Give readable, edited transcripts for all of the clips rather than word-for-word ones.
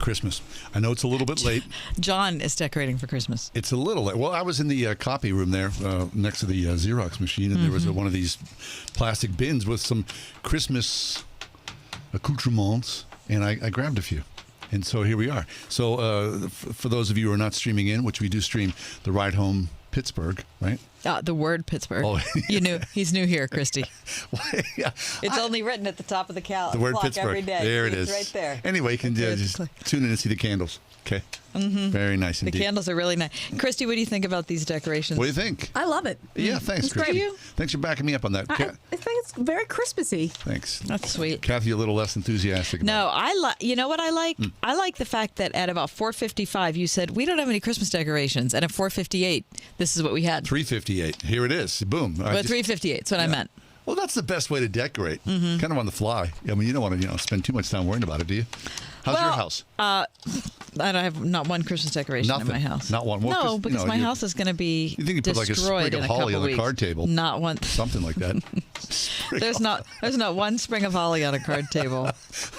Christmas. I know it's a little bit late. John is decorating for Christmas. It's a little late. Well, I was in the copy room there next to the Xerox machine, and there was one of these plastic bins with some Christmas accoutrements, and I grabbed a few. And so here we are. So for those of you who are not streaming in, which we do stream, the Ride Home Pittsburgh, right? The word Pittsburgh. Oh. You knew. He's new here, Christy. Yeah. It's only written at the top of the The word clock Pittsburgh. every day. There it It's is. right there. Anyway, you can just tune in and see the candles. Okay. Very nice The indeed. candles are really nice. Christy, what do you think about these decorations? What do you think? I love it. Yeah, thanks, It's great. Christy. You? Thanks for backing me up on that. I think it's very Christmassy. Thanks. That's sweet. Kathy, a little less enthusiastic. No, about I like. You know what I like? I like the fact that at about 4:55, you said we don't have any Christmas decorations, and at 4:58, this is what we had. 3:58. Here it is. Boom. But 3:58 is what I meant. Well, that's the best way to decorate. Kind of on the fly. I mean, you don't want to spend too much time worrying about it, do you? How's your house? I don't have not one Christmas decoration Nothing. in my house. Not one. Well, no, 'cause, because my house is going to be You think you put like a destroyed sprig in of a holly couple on the weeks. card table? Not one. Something like that. There's not one sprig of holly on a card table.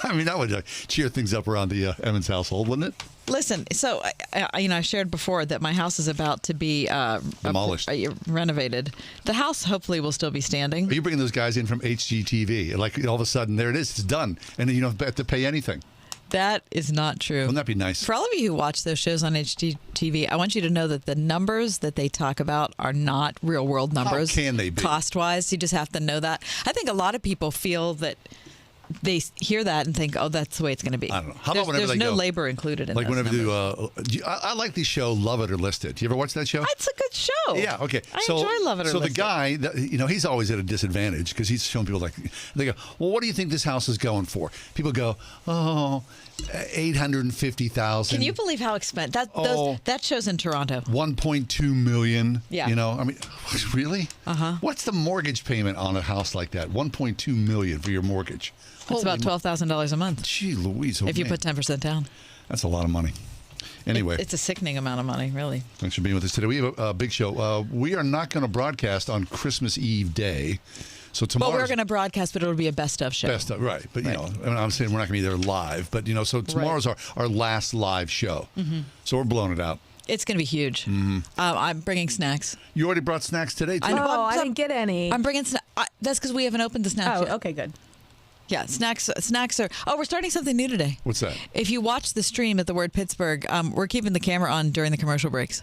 I mean, that would cheer things up around the Emmons household, wouldn't it? Listen, so I shared before that my house is about to be Demolished. Renovated. The house hopefully will still be standing. Are you bringing those guys in from HGTV? Like all of a sudden, there it is. It's done, and then you don't have to pay anything. That is not true. Wouldn't that be nice? For all of you who watch those shows on HGTV, I want you to know that the numbers that they talk about are not real world numbers. How can they be? Cost-wise, you just have to know that. I think a lot of people feel that they hear that and think, oh, that's the way it's going to be. I don't know. How about whenever there's they no go- labor included in Like those whenever numbers. I like the show Love It or List It. You ever watch that show? It's a good show. Yeah, okay. I enjoy Love It or So the List It. guy, he's always at a disadvantage because he's showing people they go, well, what do you think this house is going for? People go, oh, $850,000. Can you believe how expensive that show's in Toronto? $1.2 million. Yeah. I mean, really? Uh-huh. What's the mortgage payment on a house like that? $1.2 million for your mortgage. It's about $12,000 a month Gee Louise. Oh, if you man. put 10% down. That's a lot of money. Anyway. It's a sickening amount of money, really. Thanks for being with us today. We have a big show. We are not going to broadcast on Christmas Eve day. So tomorrow. But we're going to broadcast, but it'll be a best of show. Best of, right. But, I'm saying we're not going to be there live. But, so tomorrow's our last live show. So we're blowing it out. It's going to be huge. I'm bringing snacks. You already brought snacks today, too? I didn't get any. I'm bringing snacks. That's because we haven't opened the snacks yet. okay, good. Yeah, snacks are... Oh, we're starting something new today. What's that? If you watch the stream at the word Pittsburgh, we're keeping the camera on during the commercial breaks.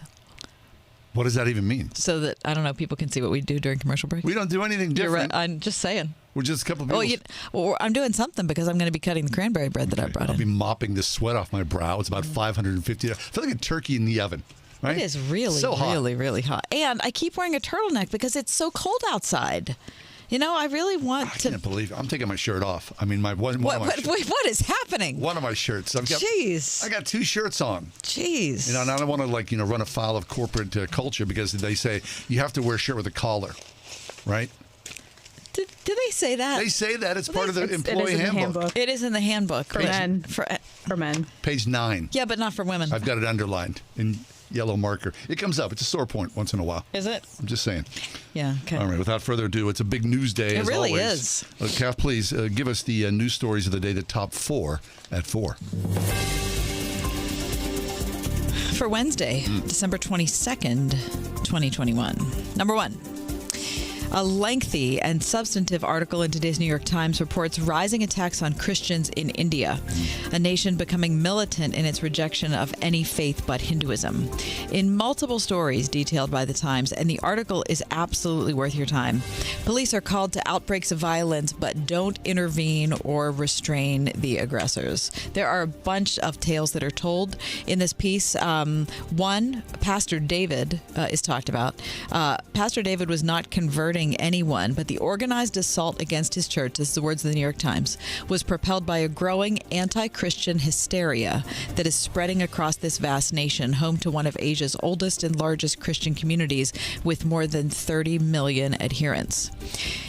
What does that even mean? So that, I don't know, people can see what we do during commercial breaks. We don't do anything You're different. right. I'm just saying. We're just a couple of people. Well, I'm doing something because I'm going to be cutting the cranberry bread that I brought I'll be in. mopping the sweat off my brow. It's about 550. I feel like a turkey in the oven. Right? It is really, so hot. really, really hot. And I keep wearing a turtleneck because it's so cold outside. I really want I to... can't believe it. I'm taking my shirt off. I mean, one of my shirts. What is happening? One of my shirts. Jeez. I got two shirts on. Jeez. And I don't want to run afoul of corporate culture because they say you have to wear a shirt with a collar, right? Do they say that? They say that it's part of the employee it is in the handbook. It is in the handbook. For men. For men. Page 9. Yeah, but not for women. I've got it underlined in yellow marker. It comes up. It's a sore point once in a while. Is it? I'm just saying. Yeah. Okay. All right. Without further ado, it's a big news day. It as really always. is. Kath, please give us the news stories of the day, the top 4 at 4. For Wednesday, December 22nd, 2021. Number 1. A lengthy and substantive article in today's New York Times reports rising attacks on Christians in India, a nation becoming militant in its rejection of any faith but Hinduism. In multiple stories detailed by the Times, and the article is absolutely worth your time. Police are called to outbreaks of violence but don't intervene or restrain the aggressors. There are a bunch of tales that are told in this piece. One, Pastor David is talked about. Pastor David was not converting anyone, but the organized assault against his church, this is the words of the New York Times, was propelled by a growing anti-Christian hysteria that is spreading across this vast nation, home to one of Asia's oldest and largest Christian communities with more than 30 million adherents.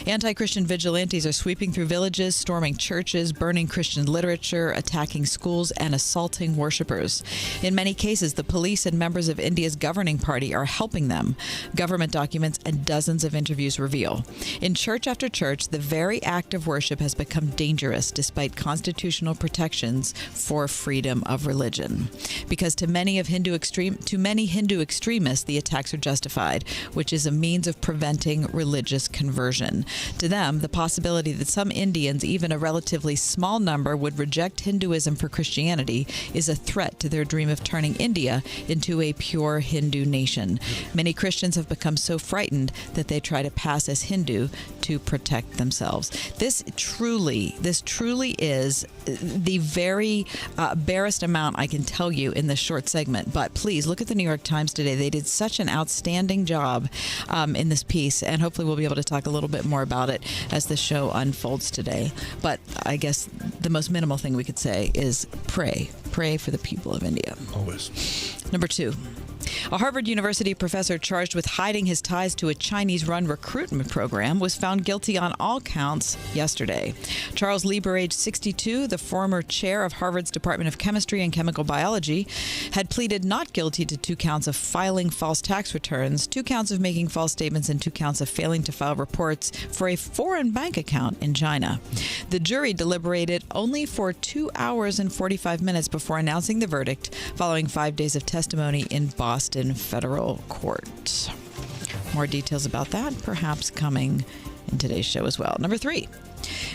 Anti-Christian vigilantes are sweeping through villages, storming churches, burning Christian literature, attacking schools, and assaulting worshippers. In many cases, the police and members of India's governing party are helping them. Government documents and dozens of interviews reveal. In church after church, the very act of worship has become dangerous despite constitutional protections for freedom of religion. Because to many Hindu extremists, the attacks are justified, which is a means of preventing religious conversion. To them, the possibility that some Indians, even a relatively small number, would reject Hinduism for Christianity is a threat to their dream of turning India into a pure Hindu nation. Many Christians have become so frightened that they try to pass as Hindu to protect themselves. This truly is the very barest amount I can tell you in this short segment. But please look at the New York Times today. They did such an outstanding job in this piece, and hopefully we'll be able to talk a little bit more about it as the show unfolds today. But I guess the most minimal thing we could say is pray. Pray for the people of India. Always. Number 2. A Harvard University professor charged with hiding his ties to a Chinese-run recruitment program was found guilty on all counts yesterday. Charles Lieber, age 62, the former chair of Harvard's Department of Chemistry and Chemical Biology, had pleaded not guilty to 2 counts of filing false tax returns, 2 counts of making false statements, and 2 counts of failing to file reports for a foreign bank account in China. The jury deliberated only for 2 hours and 45 minutes before announcing the verdict, following 5 days of testimony in Boston federal court. More details about that perhaps coming in today's show as well. Number 3.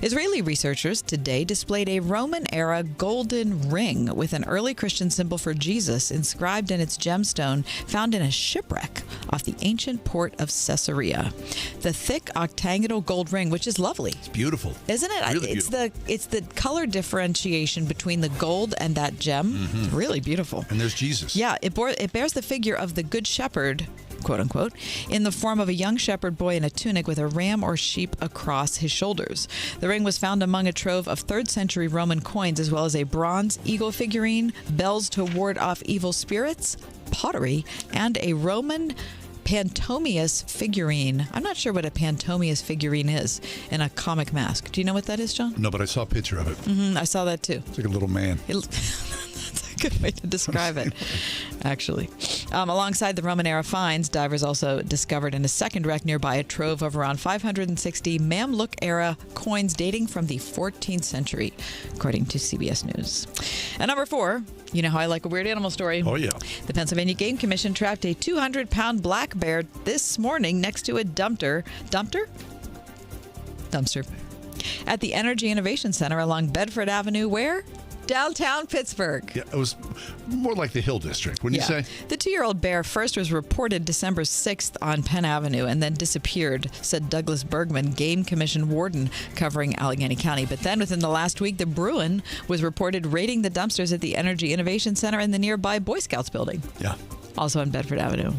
Israeli researchers today displayed a Roman-era golden ring with an early Christian symbol for Jesus inscribed in its gemstone found in a shipwreck off the ancient port of Caesarea. The thick octagonal gold ring, which is lovely. It's beautiful. Isn't it? Really beautiful. It's the color differentiation between the gold and that gem. It's really beautiful. And there's Jesus. Yeah, it bears the figure of the Good Shepherd, quote unquote, in the form of a young shepherd boy in a tunic with a ram or sheep across his shoulders. The ring was found among a trove of 3rd century Roman coins, as well as a bronze eagle figurine, bells to ward off evil spirits, pottery, and a Roman Pantomius figurine. I'm not sure what a Pantomius figurine is in a comic mask. Do you know what that is, John? No, but I saw a picture of it. I saw that too. It's like a little man. That's a good way to describe it, actually. Alongside the Roman-era finds, divers also discovered in a second wreck nearby a trove of around 560 Mamluk-era coins dating from the 14th century, according to CBS News. And number 4, you know how I like a weird animal story. Oh, yeah. The Pennsylvania Game Commission trapped a 200-pound black bear this morning next to a dumpster at the Energy Innovation Center along Bedford Avenue, where? Downtown Pittsburgh. Yeah, it was more like the Hill District, wouldn't you say? The 2-year-old bear first was reported December 6th on Penn Avenue and then disappeared, said Douglas Bergman, Game Commission warden covering Allegheny County. But then within the last week, the Bruin was reported raiding the dumpsters at the Energy Innovation Center in the nearby Boy Scouts building. Yeah. Also on Bedford Avenue.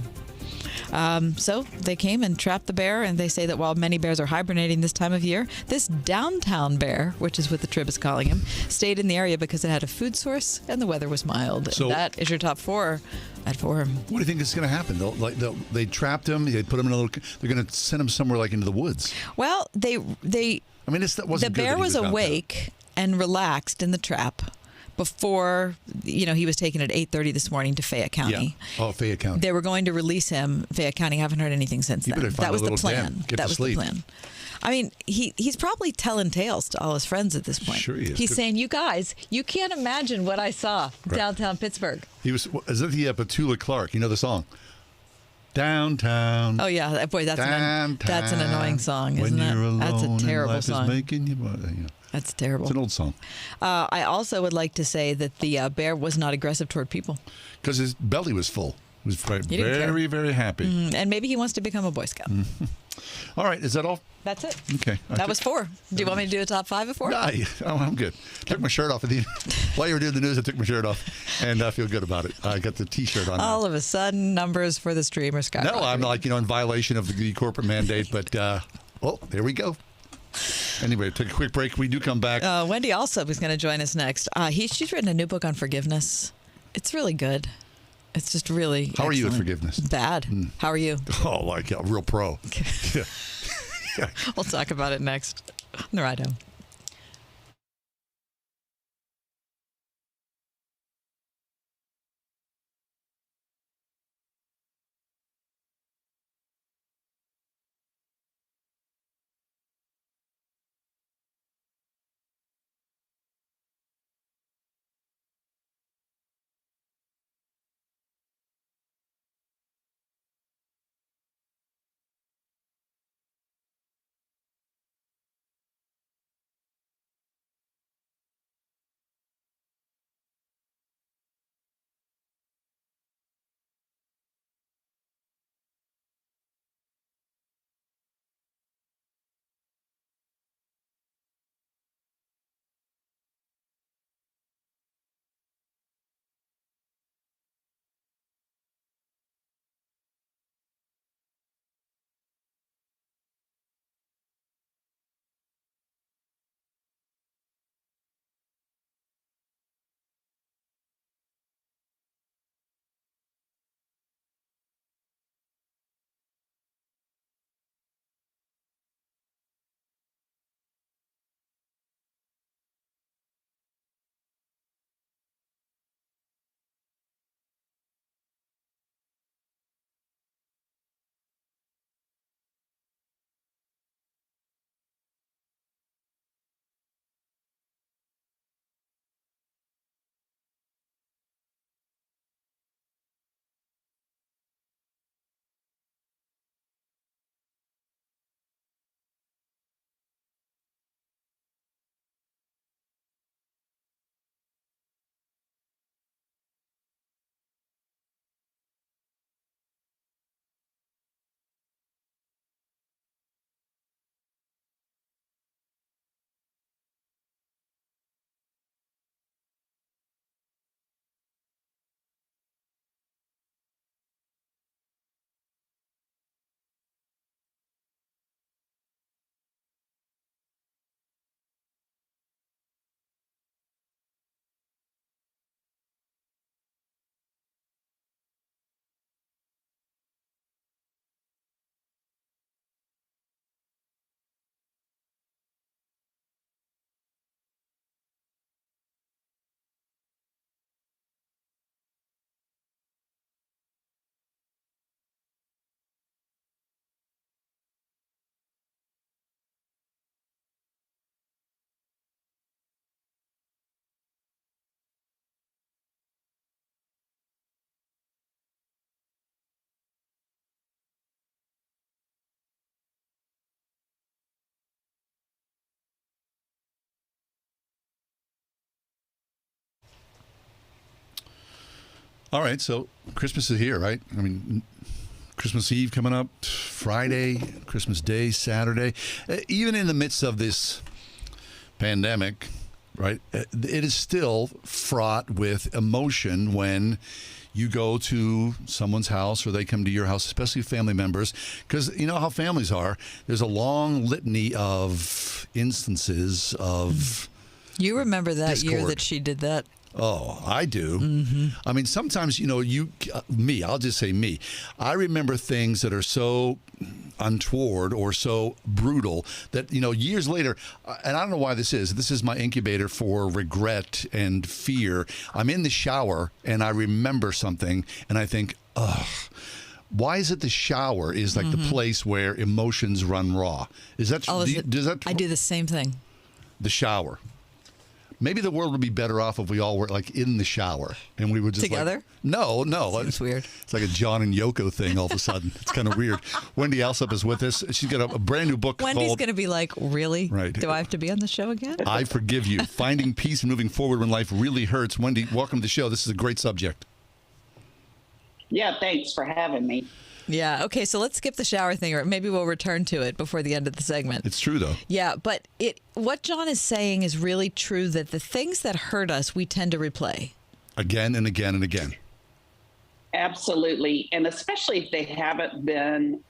So they came and trapped the bear, and they say that while many bears are hibernating this time of year, this downtown bear, which is what the Trib is calling him, stayed in the area because it had a food source and the weather was mild. So that is your top 4 at 4. What do you think is going to happen? They trapped him. They put him in a little. They're going to send him somewhere like into the woods. Well, I mean, that wasn't the good bear that he was awake and relaxed in the trap before, he was taken at 8:30 this morning to Fayette County. Yeah. Oh, Fayette County. They were going to release him. Fayette County, haven't heard anything since then. That was the plan. That was the plan. I mean, he's probably telling tales to all his friends at this point. Sure he is. He's saying, you guys, you can't imagine what I saw downtown Pittsburgh. He was, as if he had Petula Clark. You know the song? Downtown. Oh, yeah. Boy, that's an annoying song, isn't it? That's a terrible song. That's terrible. It's an old song. I also would like to say that the bear was not aggressive toward people. Because his belly was full. He was very, very happy. And maybe he wants to become a Boy Scout. All right. Is that all? That's it. Okay. That was 4. Do you want me to do a top 5 of 4? No, I'm good. Took my shirt off while you were doing the news. I took my shirt off, and I feel good about it. I got the T-shirt on. All of a sudden, numbers for the streamer sky. No, I'm like in violation of the corporate mandate, but there we go. Anyway, take a quick break. We do come back. Wendy also is going to join us next. She's written a new book on forgiveness. It's really good. It's just really How excellent. Are you at forgiveness? Bad. How are you? Oh, like a real pro. We'll talk about it next on the ride home. All right, so Christmas is here, right? I mean, Christmas Eve coming up, Friday, Christmas Day, Saturday. Even in the midst of this pandemic, right, it is still fraught with emotion when you go to someone's house or they come to your house, especially family members, because you know how families are. There's a long litany of instances of You remember that discord. year that she did that? Oh, I do. I mean, sometimes, you know, I'll just say me. I remember things that are so untoward or so brutal that, you know, years later, and I don't know why this is my incubator for regret and fear. I'm in the shower and I remember something and I think, ugh. Why is it the shower is like the place where emotions run raw? Is that Oh, does I do the same thing. the shower? Maybe the world would be better off if we all were like in the shower and we would just Together? Like, no. Seems weird. It's like a John and Yoko thing all of a sudden. It's kind of weird. Wendy Alsop is with us. She's got a brand new book Wendy's called going to be like, really? Right. Do I have to be on the show again? I Forgive You, Finding Peace and Moving Forward When Life Really Hurts. Wendy, welcome to the show. This is a great subject. Yeah, thanks for having me. Yeah. Okay. So let's skip the shower thing, or maybe we'll return to it before the end of the segment. It's true, though. Yeah, but what John is saying is really true, that the things that hurt us, we tend to replay. Again and again and again. Absolutely. And especially if they haven't been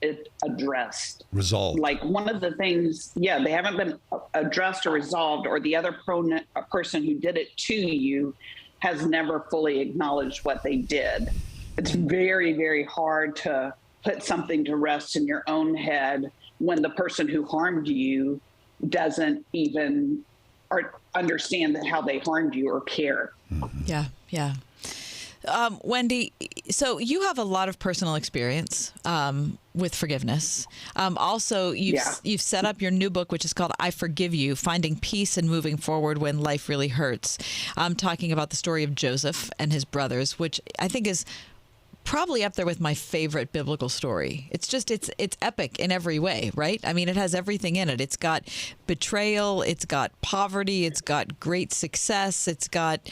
addressed. Resolved. Like one of the things, they haven't been addressed or resolved, or the other person who did it to you has never fully acknowledged what they did. It's very, very hard to put something to rest in your own head when the person who harmed you doesn't even understand how they harmed you or care. Yeah, yeah. Wendy, so you have a lot of personal experience with forgiveness. Also, you've set up your new book, which is called I Forgive You, Finding Peace and Moving Forward When Life Really Hurts. I'm talking about the story of Joseph and his brothers, which I think is probably up there with my favorite biblical story. It's epic in every way, right? I mean, it has everything in it. It's got betrayal, it's got poverty, it's got great success, it's got,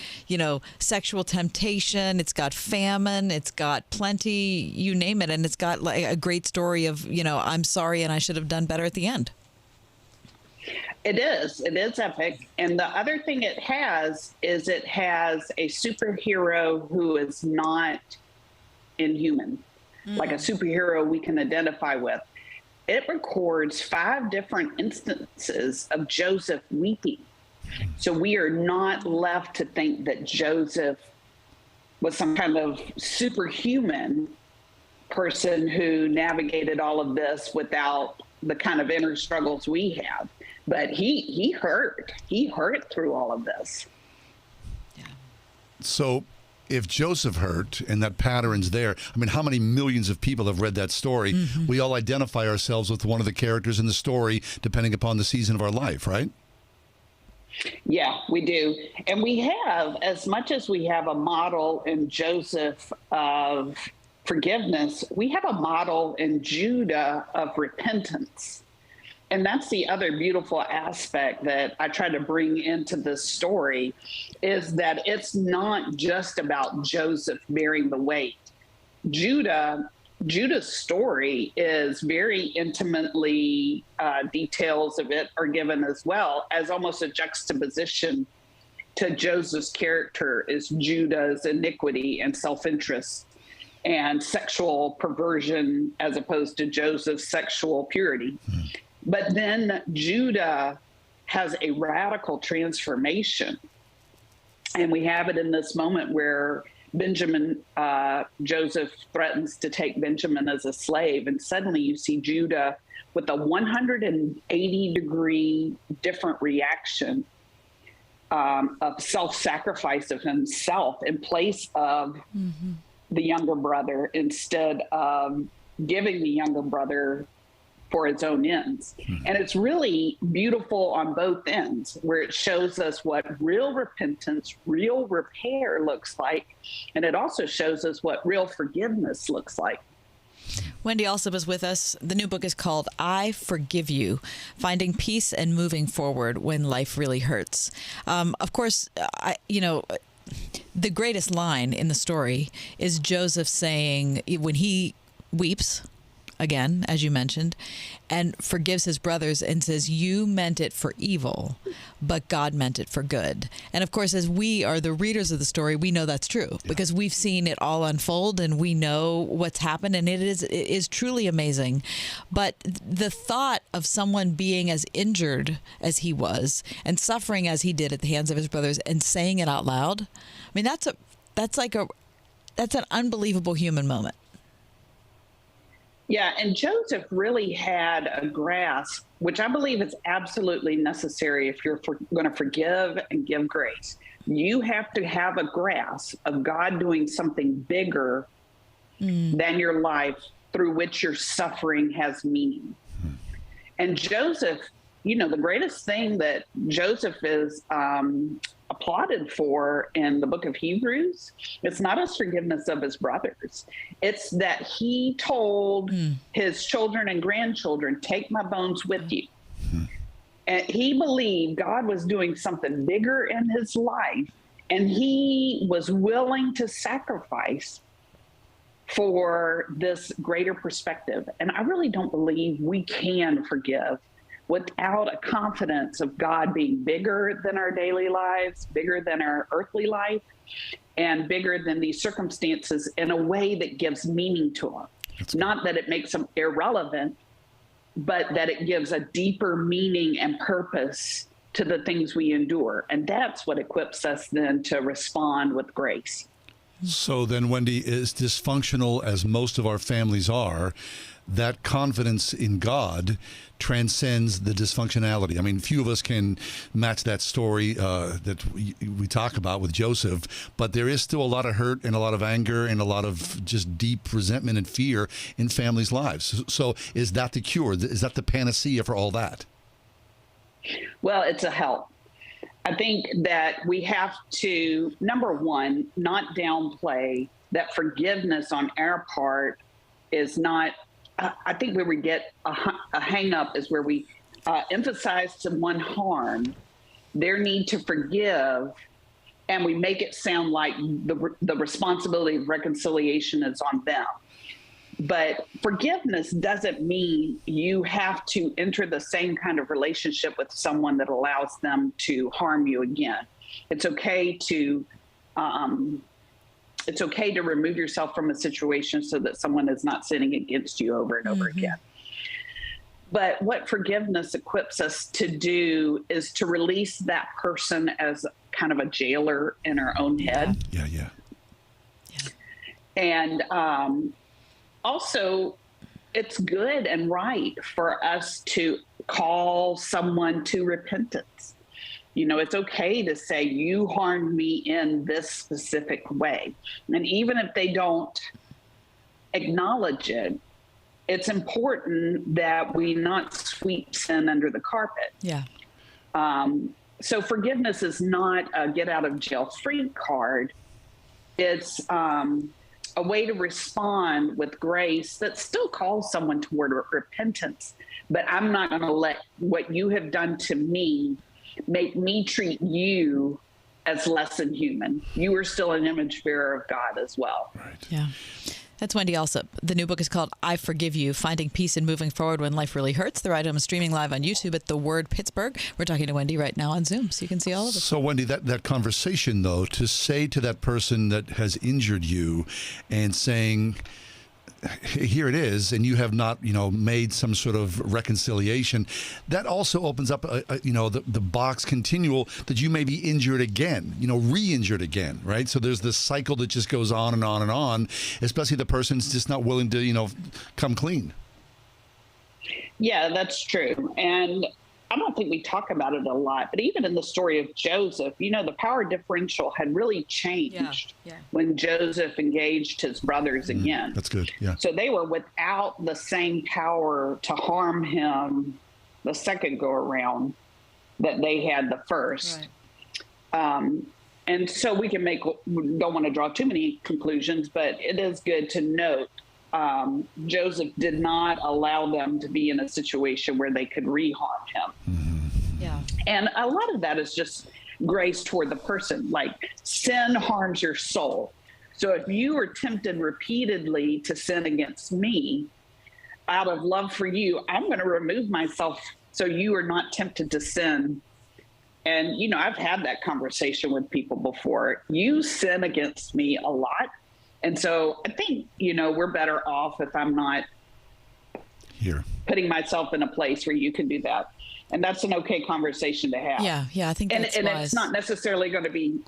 sexual temptation, it's got famine, it's got plenty, you name it, and it's got like a great story of, I'm sorry and I should have done better at the end. It is epic. And the other thing it has is it has a superhero who is not inhuman, like a superhero we can identify with. It records 5 different instances of Joseph weeping. So we are not left to think that Joseph was some kind of superhuman person who navigated all of this without the kind of inner struggles we have. But he hurt through all of this. Yeah. So if Joseph hurt and that pattern's there, I mean, how many millions of people have read that story? Mm-hmm. We all identify ourselves with one of the characters in the story, depending upon the season of our life, right? Yeah, we do. And we have, as much as we have a model in Joseph of forgiveness, we have a model in Judah of repentance. And that's the other beautiful aspect that I try to bring into this story, is that it's not just about Joseph bearing the weight. Judah's story is very intimately, details of it are given as well as almost a juxtaposition to Joseph's character is Judah's iniquity and self-interest and sexual perversion as opposed to Joseph's sexual purity. But then Judah has a radical transformation. And we have it in this moment where Joseph threatens to take Benjamin as a slave. And suddenly you see Judah with a 180-degree different reaction of self-sacrifice of himself in place of the younger brother, instead of giving the younger brother for its own ends. And it's really beautiful on both ends, where it shows us what real repentance, real repair looks like. And it also shows us what real forgiveness looks like. Wendy Alsop is with us. The new book is called I Forgive You, Finding Peace and Moving Forward When Life Really Hurts. Of course, the greatest line in the story is Joseph saying, when he weeps, again, as you mentioned, and forgives his brothers and says, you meant it for evil, but God meant it for good. And of course, as we are the readers of the story, we know that's true because we've seen it all unfold and we know what's happened, and it is truly amazing. But the thought of someone being as injured as he was and suffering as he did at the hands of his brothers and saying it out loud, I mean, that's an unbelievable human moment. Yeah, and Joseph really had a grasp, which I believe is absolutely necessary if you're going to forgive and give grace. You have to have a grasp of God doing something bigger than your life, through which your suffering has meaning. And Joseph, the greatest thing that Joseph is applauded for in the book of Hebrews, it's not his forgiveness of his brothers. It's that he told his children and grandchildren, take my bones with you. And he believed God was doing something bigger in his life, and he was willing to sacrifice for this greater perspective. And I really don't believe we can forgive without a confidence of God being bigger than our daily lives, bigger than our earthly life, and bigger than these circumstances in a way that gives meaning to them. Not that it makes them irrelevant, but that it gives a deeper meaning and purpose to the things we endure. And that's what equips us then to respond with grace. So then, Wendy, as dysfunctional as most of our families are, that confidence in God transcends the dysfunctionality. I mean, few of us can match that story that we talk about with Joseph, but there is still a lot of hurt and a lot of anger and a lot of just deep resentment and fear in families' lives. So is that the cure? Is that the panacea for all that? Well, it's a help. I think that we have to, number one, not downplay that forgiveness on our part is not, I think where we get a hang up is where we emphasize someone harm, their need to forgive, and we make it sound like the responsibility of reconciliation is on them. But forgiveness doesn't mean you have to enter the same kind of relationship with someone that allows them to harm you again. It's okay to remove yourself from a situation so that someone is not sinning against you over and over again. But what forgiveness equips us to do is to release that person as kind of a jailer in our own head. Yeah. And also, it's good and right for us to call someone to repentance. You know, it's okay to say, you harmed me in this specific way. And even if they don't acknowledge it, it's important that we not sweep sin under the carpet. Yeah. So forgiveness is not a get out of jail free card. It's a way to respond with grace that still calls someone toward repentance. But I'm not going to let what you have done to me make me treat you as less than human. You are still an image bearer of God as well. Right. Yeah. That's Wendy Alsop. The new book is called I Forgive You, Finding Peace and Moving Forward When Life Really Hurts. The item is streaming live on YouTube at The Word Pittsburgh. We're talking to Wendy right now on Zoom, so you can see all of it. So, Wendy, that conversation, though, to say to that person that has injured you and saying, here it is, and you have not, made some sort of reconciliation, that also opens up, the box continual that you may be injured again, re-injured again, right? So there's this cycle that just goes on and on and on, especially the person's just not willing to, come clean. Yeah, that's true. And I don't think we talk about it a lot, but even in the story of Joseph, the power differential had really changed when Joseph engaged his brothers again. That's good. Yeah. So they were without the same power to harm him the second go around that they had the first. Right. And so we don't want to draw too many conclusions, but it is good to note Joseph did not allow them to be in a situation where they could re-harm him. Yeah. And a lot of that is just grace toward the person. Like, sin harms your soul. So if you are tempted repeatedly to sin against me, out of love for you, I'm going to remove myself so you are not tempted to sin. And, I've had that conversation with people before. You sin against me a lot. And so I think, we're better off if I'm not here putting myself in a place where you can do that. And that's an okay conversation to have. Yeah, I think that's and wise. It's not necessarily going to be,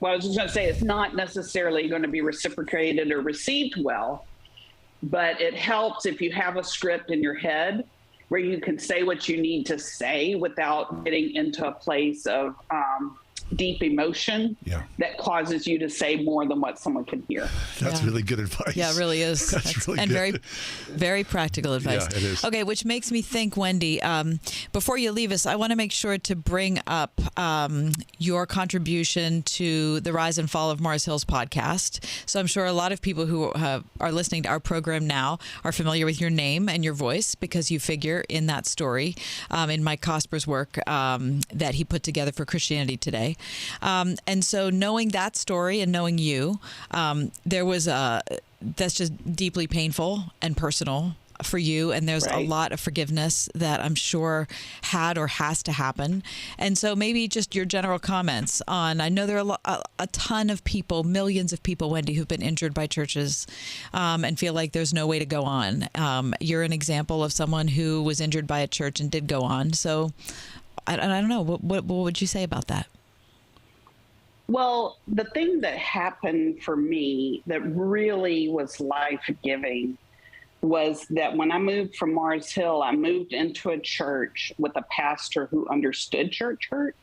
I was just going to say, it's not necessarily going to be reciprocated or received well, but it helps if you have a script in your head where you can say what you need to say without getting into a place of deep emotion that causes you to say more than what someone can hear. That's really good advice. Yeah, it really is. That's really and good. very, very practical advice. Yeah, it is. Okay, which makes me think, Wendy, before you leave us, I want to make sure to bring up your contribution to the Rise and Fall of Mars Hills podcast. So I'm sure a lot of people who are listening to our program now are familiar with your name and your voice because you figure in that story in Mike Cosper's work that he put together for Christianity Today. And so knowing that story and knowing you, that's just deeply painful and personal for you. And there's a lot of forgiveness that I'm sure had or has to happen. And so maybe just your general comments on, I know there are a ton of people, millions of people, Wendy, who've been injured by churches and feel like there's no way to go on. You're an example of someone who was injured by a church and did go on. So I don't know. What would you say about that? Well, the thing that happened for me that really was life giving was that when I moved from Mars Hill, I moved into a church with a pastor who understood church hurt.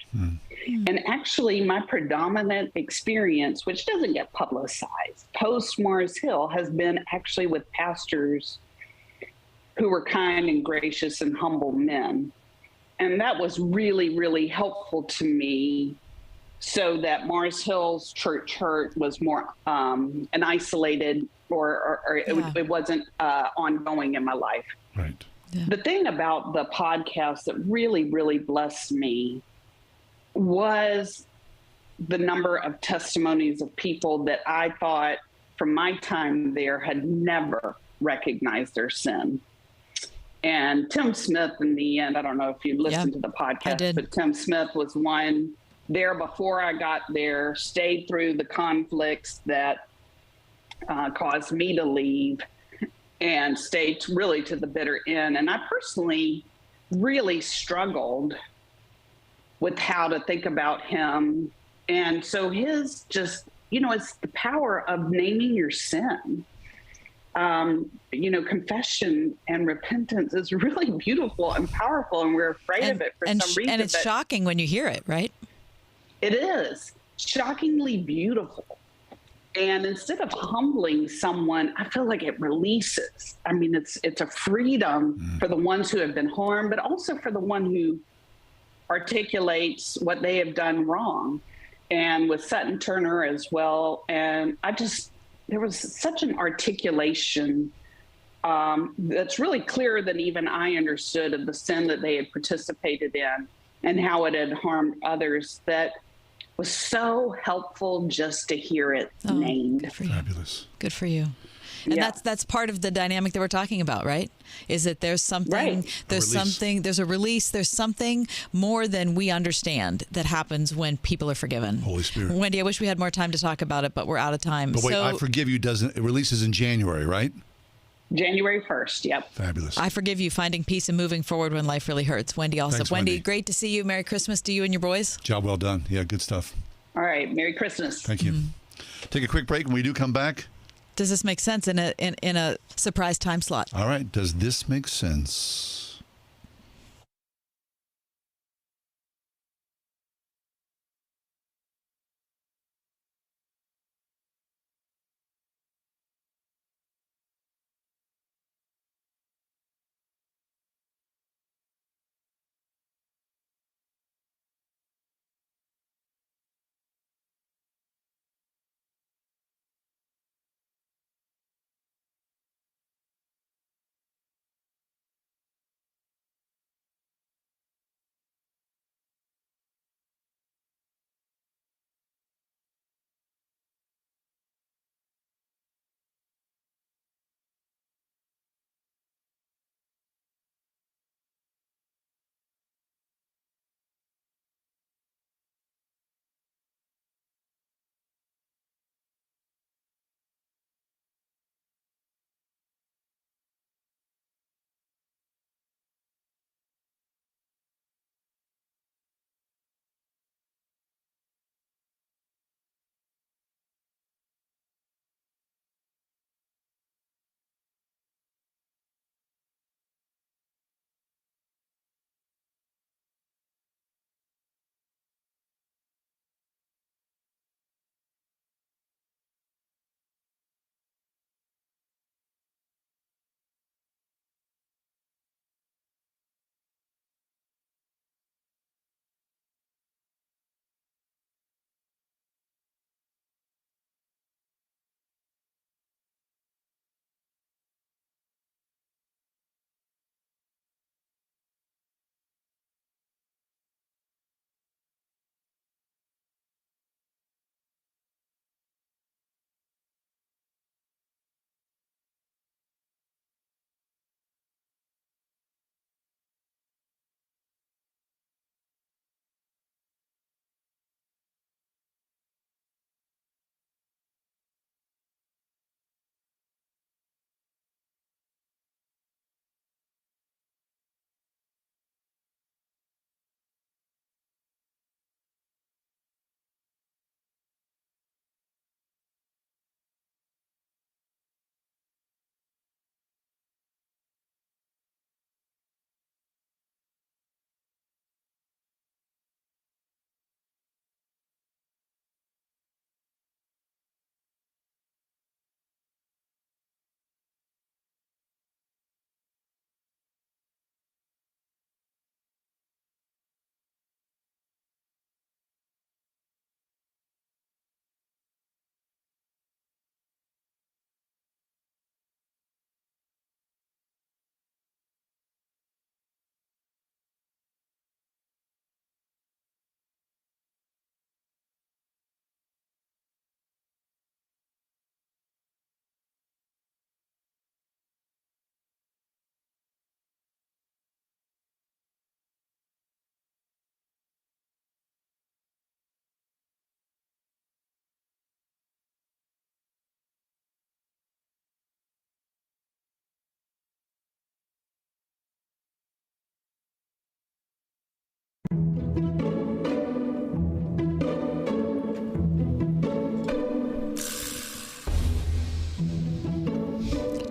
And actually, my predominant experience, which doesn't get publicized, post Mars Hill, has been actually with pastors who were kind and gracious and humble men. And that was really, really helpful to me, so that Mars Hill's church hurt was more an isolated, or it wasn't ongoing in my life. Right. Yeah. The thing about the podcast that really, really blessed me was the number of testimonies of people that I thought from my time there had never recognized their sin. And Tim Smith, in the end, I don't know if you listened to the podcast, but Tim Smith was one there before I got there, stayed through the conflicts that caused me to leave, and stayed really to the bitter end. And I personally really struggled with how to think about him. And so his just, it's the power of naming your sin. Confession and repentance is really beautiful and powerful, and we're afraid of it for some reason. And it's shocking when you hear it, right? It is shockingly beautiful. And instead of humbling someone, I feel like it releases. I mean, it's a freedom for the ones who have been harmed, but also for the one who articulates what they have done wrong. And with Sutton Turner as well. And there was such an articulation that's really clearer than even I understood of the sin that they had participated in and how it had harmed others, that was so helpful just to hear it named. Good for you. Fabulous. Good for you. And that's part of the dynamic that we're talking about, right? Is that there's something, there's a release, there's something more than we understand that happens when people are forgiven. Holy Spirit. Wendy, I wish we had more time to talk about it, but we're out of time. But wait, I Forgive You it releases in January, right? January 1st, yep. Fabulous. I Forgive You, Finding Peace and Moving Forward When Life Really Hurts. Wendy also. Thanks, Wendy, Wendy, great to see you. Merry Christmas to you and your boys. Job well done. Yeah, good stuff. All right, Merry Christmas. Thank you. Take a quick break. When we do come back. Does this make sense in a surprise time slot? All right. Does this make sense?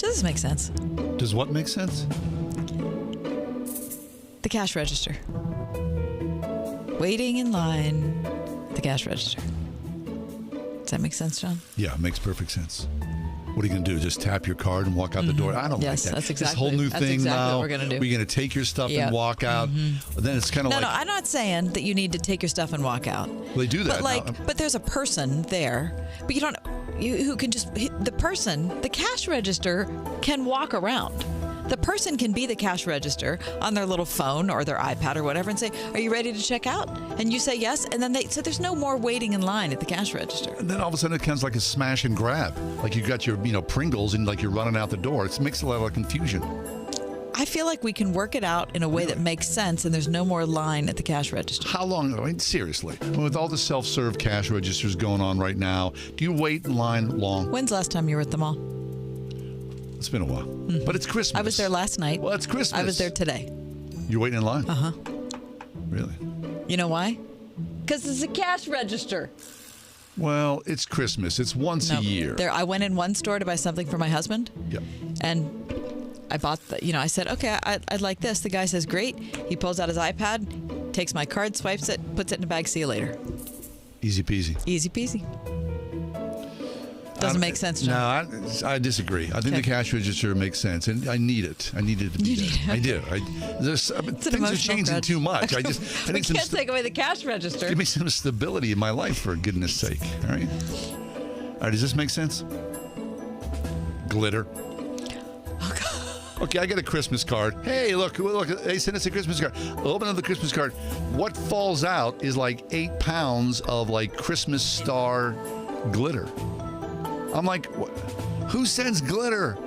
Does this make sense? Does what make sense? The cash register. Waiting in line at the cash register. Does that make sense, John? Yeah, it makes perfect sense. What are you going to do? Just tap your card and walk out the door? I don't Yes, like that. that's This whole new that's thing exactly now. what we're gonna do. We're going to take your stuff Yep. and walk out. Then it's kind of No, like, no, I'm not saying that you need to take your stuff and walk out. they do that But like, now. but there's a person there. But you don't. Who can just the person, the cash register can walk around. The person can be the cash register on their little phone or their iPad or whatever and say, "Are you ready to check out?" And you say yes, and then so there's no more waiting in line at the cash register. And then all of a sudden it becomes like a smash and grab. Like you got your, Pringles and like you're running out the door. It makes a lot of confusion. I feel like we can work it out in a way that makes sense, and there's no more line at the cash register. How long? I mean, seriously, with all the self-serve cash registers going on right now, do you wait in line long? When's the last time you were at the mall? It's been a while, but it's Christmas. I was there last night. Well, it's Christmas. I was there today. You're waiting in line? Uh-huh. Really? You know why? Because it's a cash register. Well, it's Christmas. It's once a year. I went in one store to buy something for my husband, Yep. and I bought I said, okay, I'd like this. The guy says, great. He pulls out his iPad, takes my card, swipes it, puts it in a bag. See you later. Easy peasy. Easy peasy. Doesn't make sense, John. No, I disagree. I think the cash register makes sense, and I need it. I need it to be there. I do. Things are emotional changing grudge. too much. I We need some can't take away the cash register. give me some stability in my life, for goodness sake. All right. All right. Does this make sense? Glitter. Okay, I get a Christmas card. Hey, look, they sent us a Christmas card. Open up the Christmas card. What falls out is like 8 pounds of like Christmas star glitter. I'm like, who sends glitter?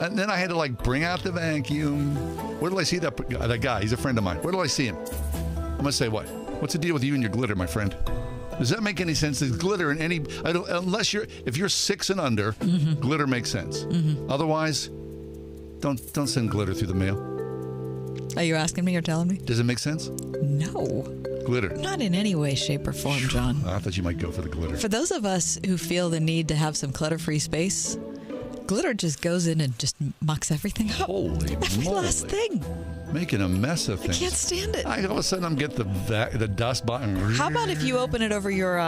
And then I had to like bring out the vacuum. Where do I see that guy? He's a friend of mine. Where do I see him? I'm gonna say what? What's the deal with you and your glitter, my friend? Does that make any sense? There's glitter in any, unless if you're 6 and under, glitter makes sense. Otherwise, don't send glitter through the mail. Are you asking me or telling me? Does it make sense? No. Glitter. Not in any way, shape, or form, John. I thought you might go for the glitter. For those of us who feel the need to have some clutter-free space, glitter just goes in and just mucks everything up. Holy Every moly. last thing. Making a mess of I things. can't stand it. All of a sudden, I'm getting the dust button. How about if you open it over your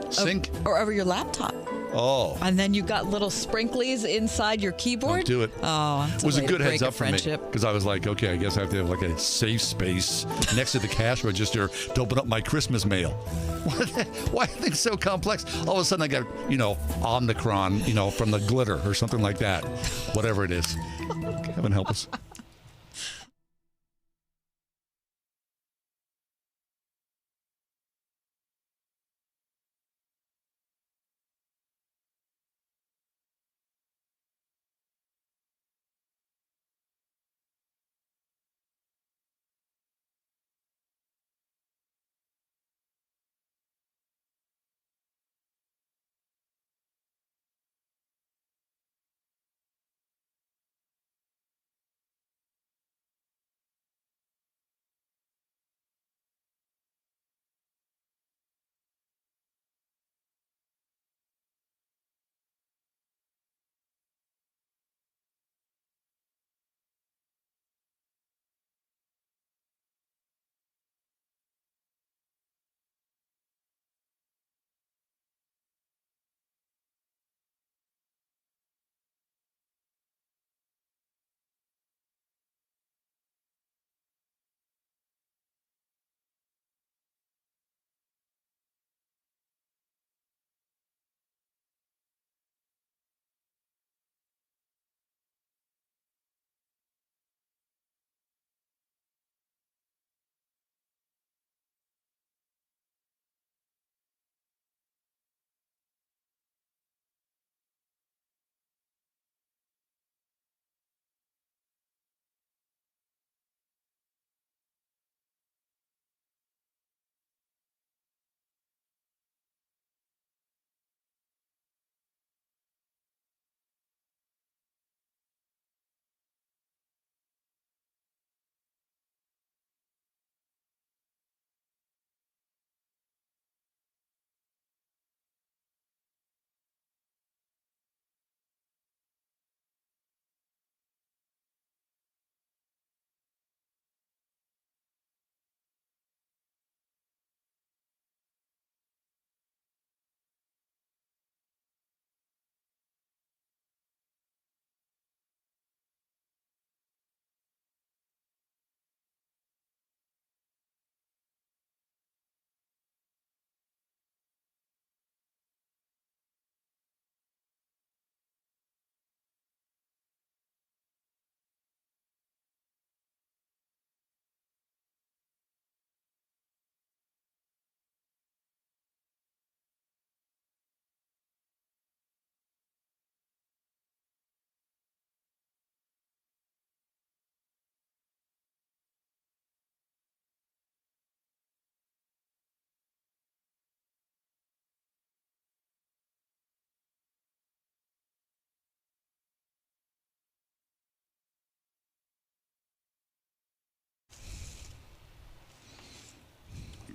Sink? or over your laptop, Oh. and then you've got little sprinklies inside your keyboard? Don't do it. Oh, it's It was a way good to break heads up for me, friendship. because I was like, okay, I guess I have to have like a safe space next to the cash register to open up my Christmas mail. Why are things so complex? All of a sudden I got, Omicron, from the glitter or something like that. Whatever it is. Heaven help us.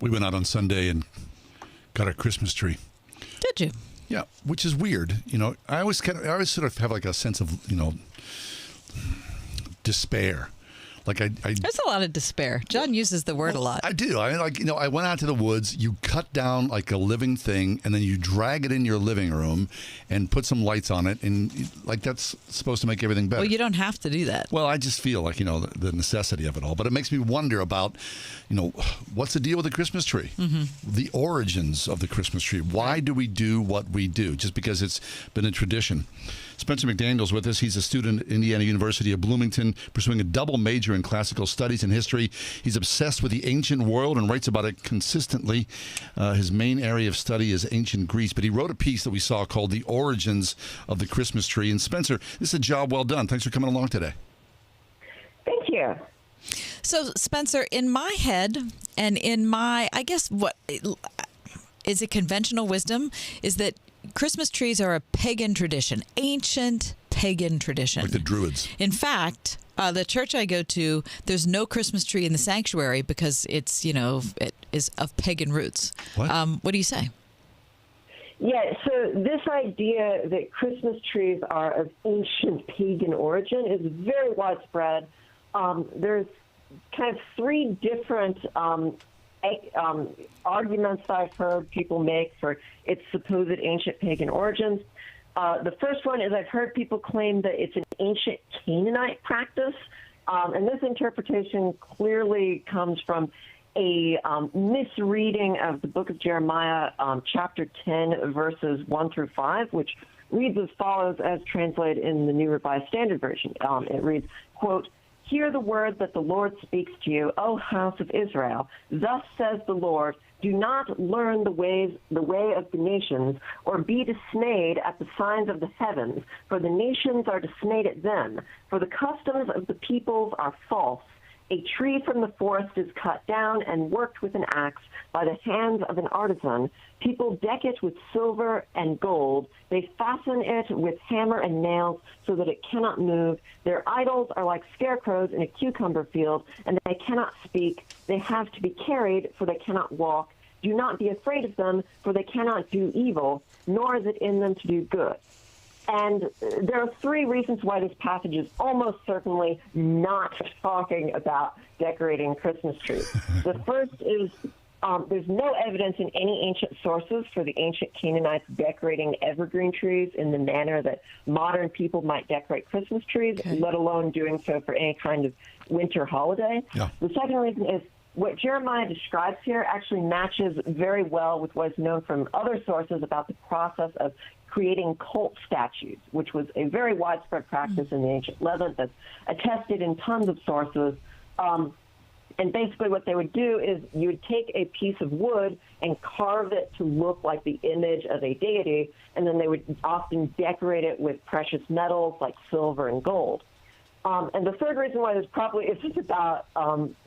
We went out on Sunday and got our Christmas tree. Did you? Yeah, which is weird. I always sort of have like a sense of, despair. Like There's a lot of despair. John uses the word a lot. I do. I went out to the woods. You cut down like a living thing, and then you drag it in your living room, and put some lights on it, and like that's supposed to make everything better. Well, you don't have to do that. Well, I just feel like the necessity of it all. But it makes me wonder about, what's the deal with the Christmas tree? Mm-hmm. The origins of the Christmas tree. Why do we do what we do? Just because it's been a tradition. Spencer McDaniel's with us. He's a student at Indiana University of Bloomington, pursuing a double major in classical studies and history. He's obsessed with the ancient world and writes about it consistently. His main area of study is ancient Greece, but he wrote a piece that we saw called The Origins of the Christmas Tree. And Spencer, this is a job well done. Thanks for coming along today. Thank you. So, Spencer, in my head and in my, I guess, what is it conventional wisdom is that Christmas trees are a pagan tradition, ancient pagan tradition. Like the Druids. In fact, the church I go to, there's no Christmas tree in the sanctuary because it's, it is of pagan roots. What? What do you say? Yeah, so this idea that Christmas trees are of ancient pagan origin is very widespread. There's kind of three different arguments I've heard people make for its supposed ancient pagan origins. The first one is I've heard people claim that it's an ancient Canaanite practice, and this interpretation clearly comes from a misreading of the book of Jeremiah, chapter 10, verses 1 through 5, which reads as follows as translated in the New Revised Standard Version. It reads, quote, "Hear the word that the Lord speaks to you, O house of Israel. Thus says the Lord, do not learn the way of the nations, or be dismayed at the signs of the heavens, for the nations are dismayed at them. For the customs of the peoples are false. A tree from the forest is cut down and worked with an axe by the hands of an artisan. People deck it with silver and gold. They fasten it with hammer and nails so that it cannot move. Their idols are like scarecrows in a cucumber field, and they cannot speak. They have to be carried, for they cannot walk. Do not be afraid of them, for they cannot do evil, nor is it in them to do good." And there are three reasons why this passage is almost certainly not talking about decorating Christmas trees. The first is there's no evidence in any ancient sources for the ancient Canaanites decorating evergreen trees in the manner that modern people might decorate Christmas trees, let alone doing so for any kind of winter holiday. Yeah. The second reason is what Jeremiah describes here actually matches very well with what is known from other sources about the process of creating cult statues, which was a very widespread practice in the ancient Levant that's attested in tons of sources. And basically what they would do is you would take a piece of wood and carve it to look like the image of a deity, and then they would often decorate it with precious metals like silver and gold. And the third reason why this probably isn't about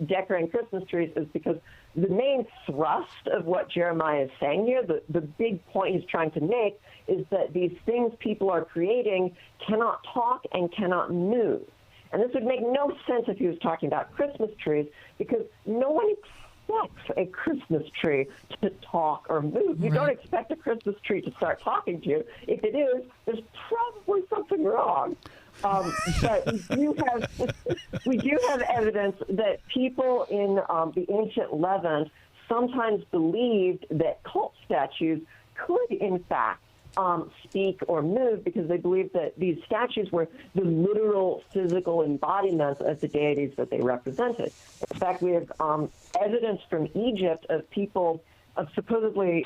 decorating Christmas trees is because the main thrust of what Jeremiah is saying here, the big point he's trying to make, is that these things people are creating cannot talk and cannot move. And this would make no sense if he was talking about Christmas trees, because no one expects a Christmas tree to talk or move. You don't expect a Christmas tree to start talking to you. If it is, there's probably something wrong. But we do have evidence that people in the ancient Levant sometimes believed that cult statues could, in fact, speak or move, because they believed that these statues were the literal physical embodiments of the deities that they represented. In fact, we have evidence from Egypt of people, of supposedly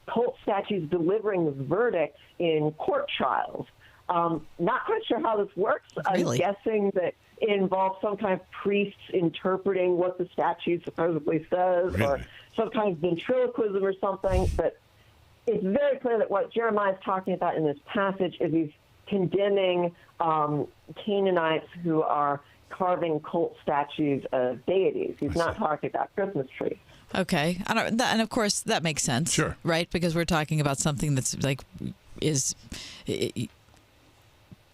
cult statues delivering verdicts in court trials. Not quite sure how this works. Really? I'm guessing that it involves some kind of priests interpreting what the statue supposedly says, or some kind of ventriloquism or something. But it's very clear that what Jeremiah is talking about in this passage is he's condemning Canaanites who are carving cult statues of deities. He's not talking about Christmas trees. Okay. And of course, that makes sense. Sure. Right? Because we're talking about something that's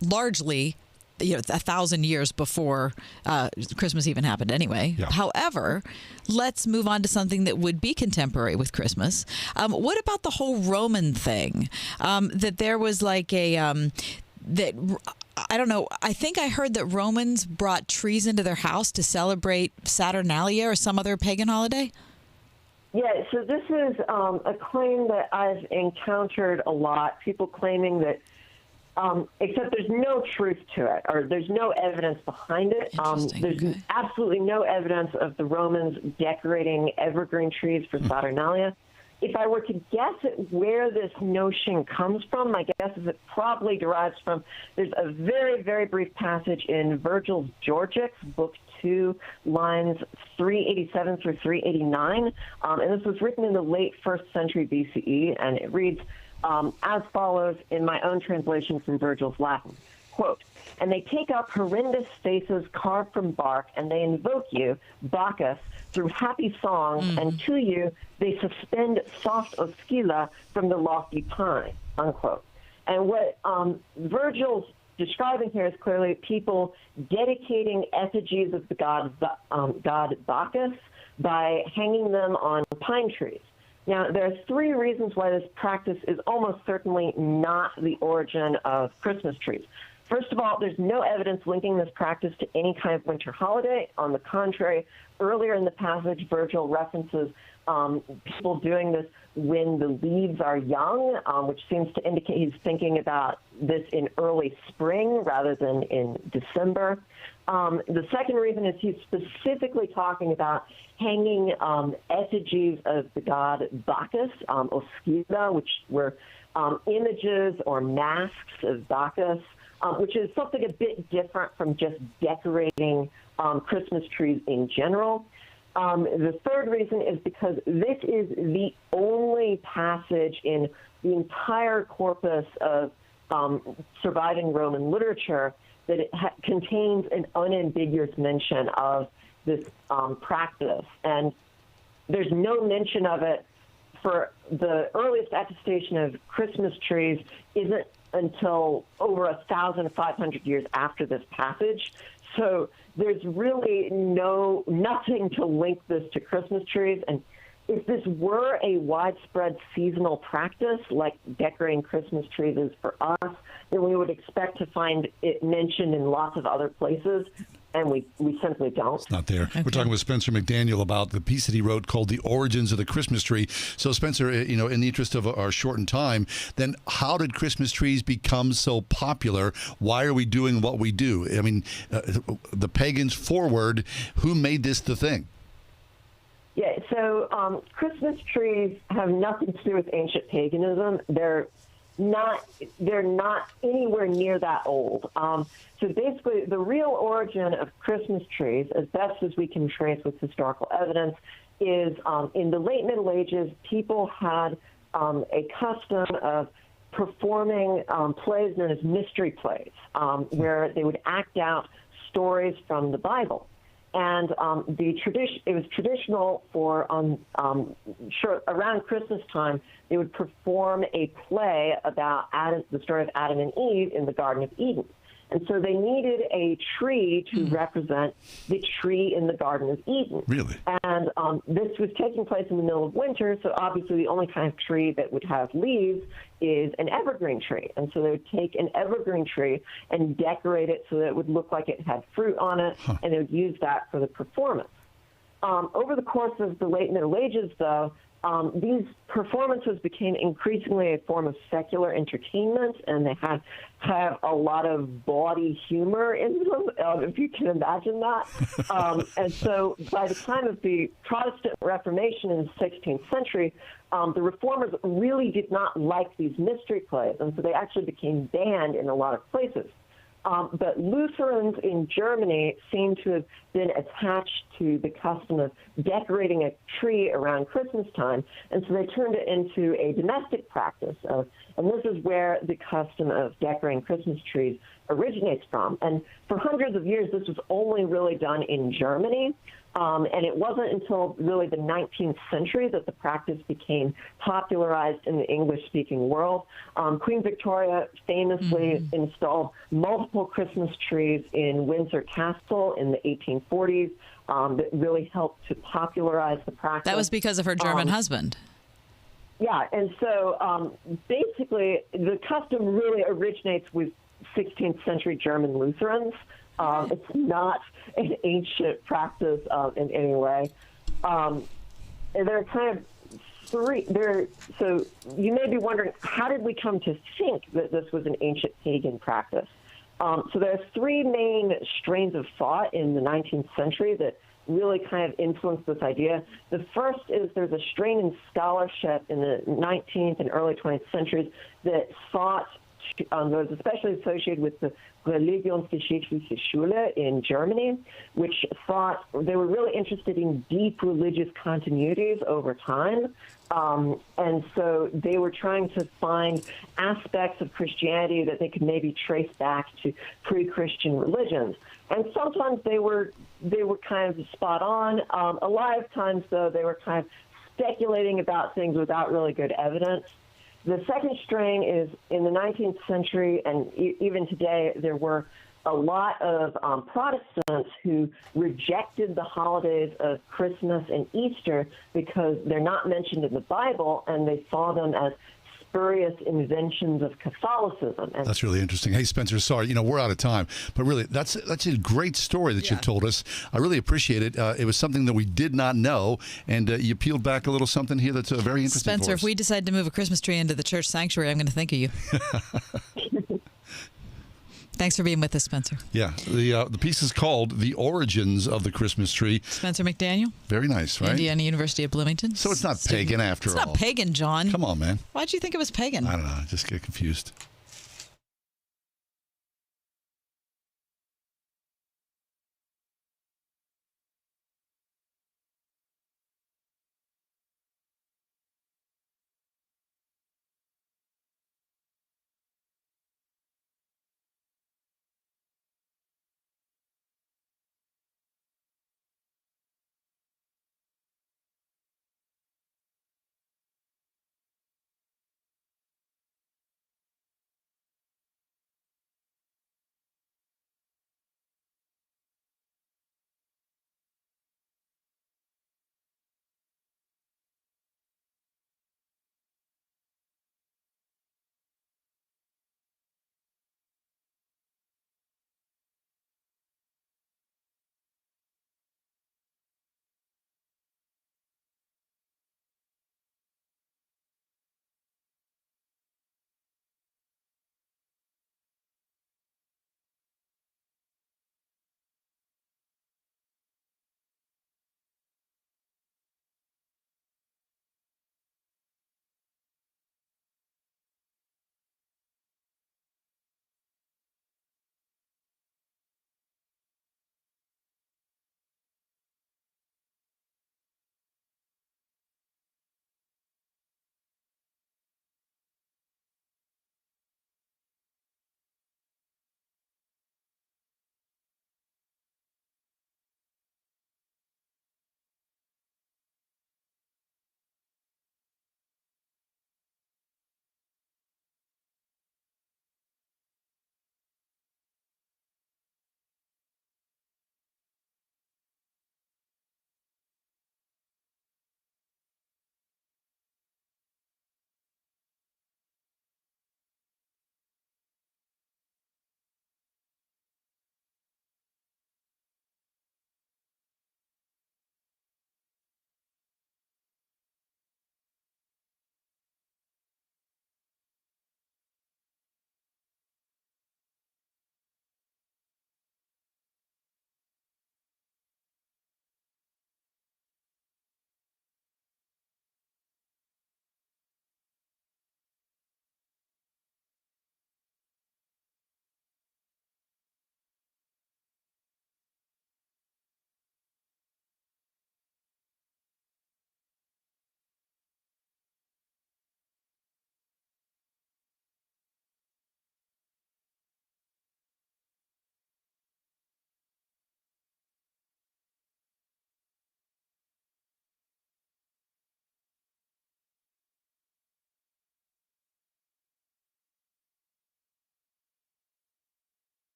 largely 1,000 years before Christmas even happened anyway. Yeah. However, let's move on to something that would be contemporary with Christmas. What about the whole Roman thing? That there was like that I don't know. I think I heard that Romans brought trees into their house to celebrate Saturnalia or some other pagan holiday. Yeah, so this is a claim that I've encountered a lot. People claiming that, except there's no truth to it, or there's no evidence behind it. There's absolutely no evidence of the Romans decorating evergreen trees for Saturnalia. If I were to guess at where this notion comes from, my guess is it probably derives from, there's a very, very brief passage in Virgil's Georgics, Book 2, lines 387 through 389. And this was written in the late 1st century BCE, and it reads as follows in my own translation from Virgil's Latin. Quote, "And they take up horrendous faces carved from bark, and they invoke you, Bacchus, through happy songs, and to you they suspend soft oscilla from the lofty pine," unquote. And what Virgil's describing here is clearly people dedicating effigies of the god Bacchus by hanging them on pine trees. Now, there are 3 reasons why this practice is almost certainly not the origin of Christmas trees. First of all, there's no evidence linking this practice to any kind of winter holiday. On the contrary, earlier in the passage, Virgil references people doing this when the leaves are young, which seems to indicate he's thinking about this in early spring rather than in December. The second reason is he's specifically talking about hanging effigies of the god Bacchus, oscilla, which were images or masks of Bacchus, which is something a bit different from just decorating Christmas trees in general. The third reason is because this is the only passage in the entire corpus of surviving Roman literature that it contains an unambiguous mention of this practice. And there's no mention of it for the earliest attestation of Christmas trees isn't until over 1,500 years after this passage. So there's really nothing to link this to Christmas trees. And if this were a widespread seasonal practice, like decorating Christmas trees is for us, then we would expect to find it mentioned in lots of other places. And we simply don't. It's not there. Okay. We're talking with Spencer McDaniel about the piece that he wrote called The Origins of the Christmas Tree. So, Spencer, in the interest of our shortened time, then how did Christmas trees become so popular? Why are we doing what we do? I mean, the pagans forward, who made this the thing? Yeah, so Christmas trees have nothing to do with ancient paganism. They're not anywhere near that old. So basically, the real origin of Christmas trees, as best as we can trace with historical evidence, is in the late Middle Ages, people had a custom of performing plays known as mystery plays, where they would act out stories from the Bible. And it was traditional for around Christmas time, they would perform a play about the story of Adam and Eve in the Garden of Eden. And so they needed a tree to represent the tree in the Garden of Eden. Really? And this was taking place in the middle of winter, so obviously the only kind of tree that would have leaves is an evergreen tree. And so they would take an evergreen tree and decorate it so that it would look like it had fruit on it, and they would use that for the performance. Over the course of the late Middle Ages, though, these performances became increasingly a form of secular entertainment, and they have a lot of bawdy humor in them, if you can imagine that. And so by the time of the Protestant Reformation in the 16th century, the reformers really did not like these mystery plays, and so they actually became banned in a lot of places. But Lutherans in Germany seem to have been attached to the custom of decorating a tree around Christmas time, and so they turned it into a domestic practice of And this is where the custom of decorating Christmas trees originates from. And for hundreds of years, this was only really done in Germany. And it wasn't until really the 19th century that the practice became popularized in the English-speaking world. Queen Victoria famously installed multiple Christmas trees in Windsor Castle in the 1840s that really helped to popularize the practice. That was because of her German husband. Yeah, and so basically the custom really originates with 16th century German Lutherans. It's not an ancient practice in any way. And there are kind of three there. So you may be wondering, how did we come to think that this was an ancient pagan practice? So there are three main strains of thought in the 19th century that really kind of influenced this idea. The first is there's a strain in scholarship in the 19th and early 20th centuries that thought was especially associated with the Religionsgeschichtliche Schule in Germany, which thought they were really interested in deep religious continuities over time. And so they were trying to find aspects of Christianity that they could maybe trace back to pre-Christian religions. And sometimes they were kind of spot on. A lot of times, though, they were kind of speculating about things without really good evidence. The second strain is in the 19th century, and even today, there were a lot of Protestants who rejected the holidays of Christmas and Easter because they're not mentioned in the Bible, and they saw them as spurious inventions of Catholicism. And that's really interesting. Hey, Spencer, sorry, we're out of time, but really, that's a great story that you've told us. I really appreciate it. It was something that we did not know, and you peeled back a little something here that's very interesting. Spencer, for us. if we decide to move a Christmas tree into the church sanctuary, I'm going to think of you. Thanks for being with us, Spencer. Yeah, the piece is called "The Origins of the Christmas Tree." Spencer McDaniel. Very nice, right? Indiana University of Bloomington. So it's not pagan after all. It's not pagan, John. Come on, man. Why'd you think it was pagan? I don't know. I just get confused.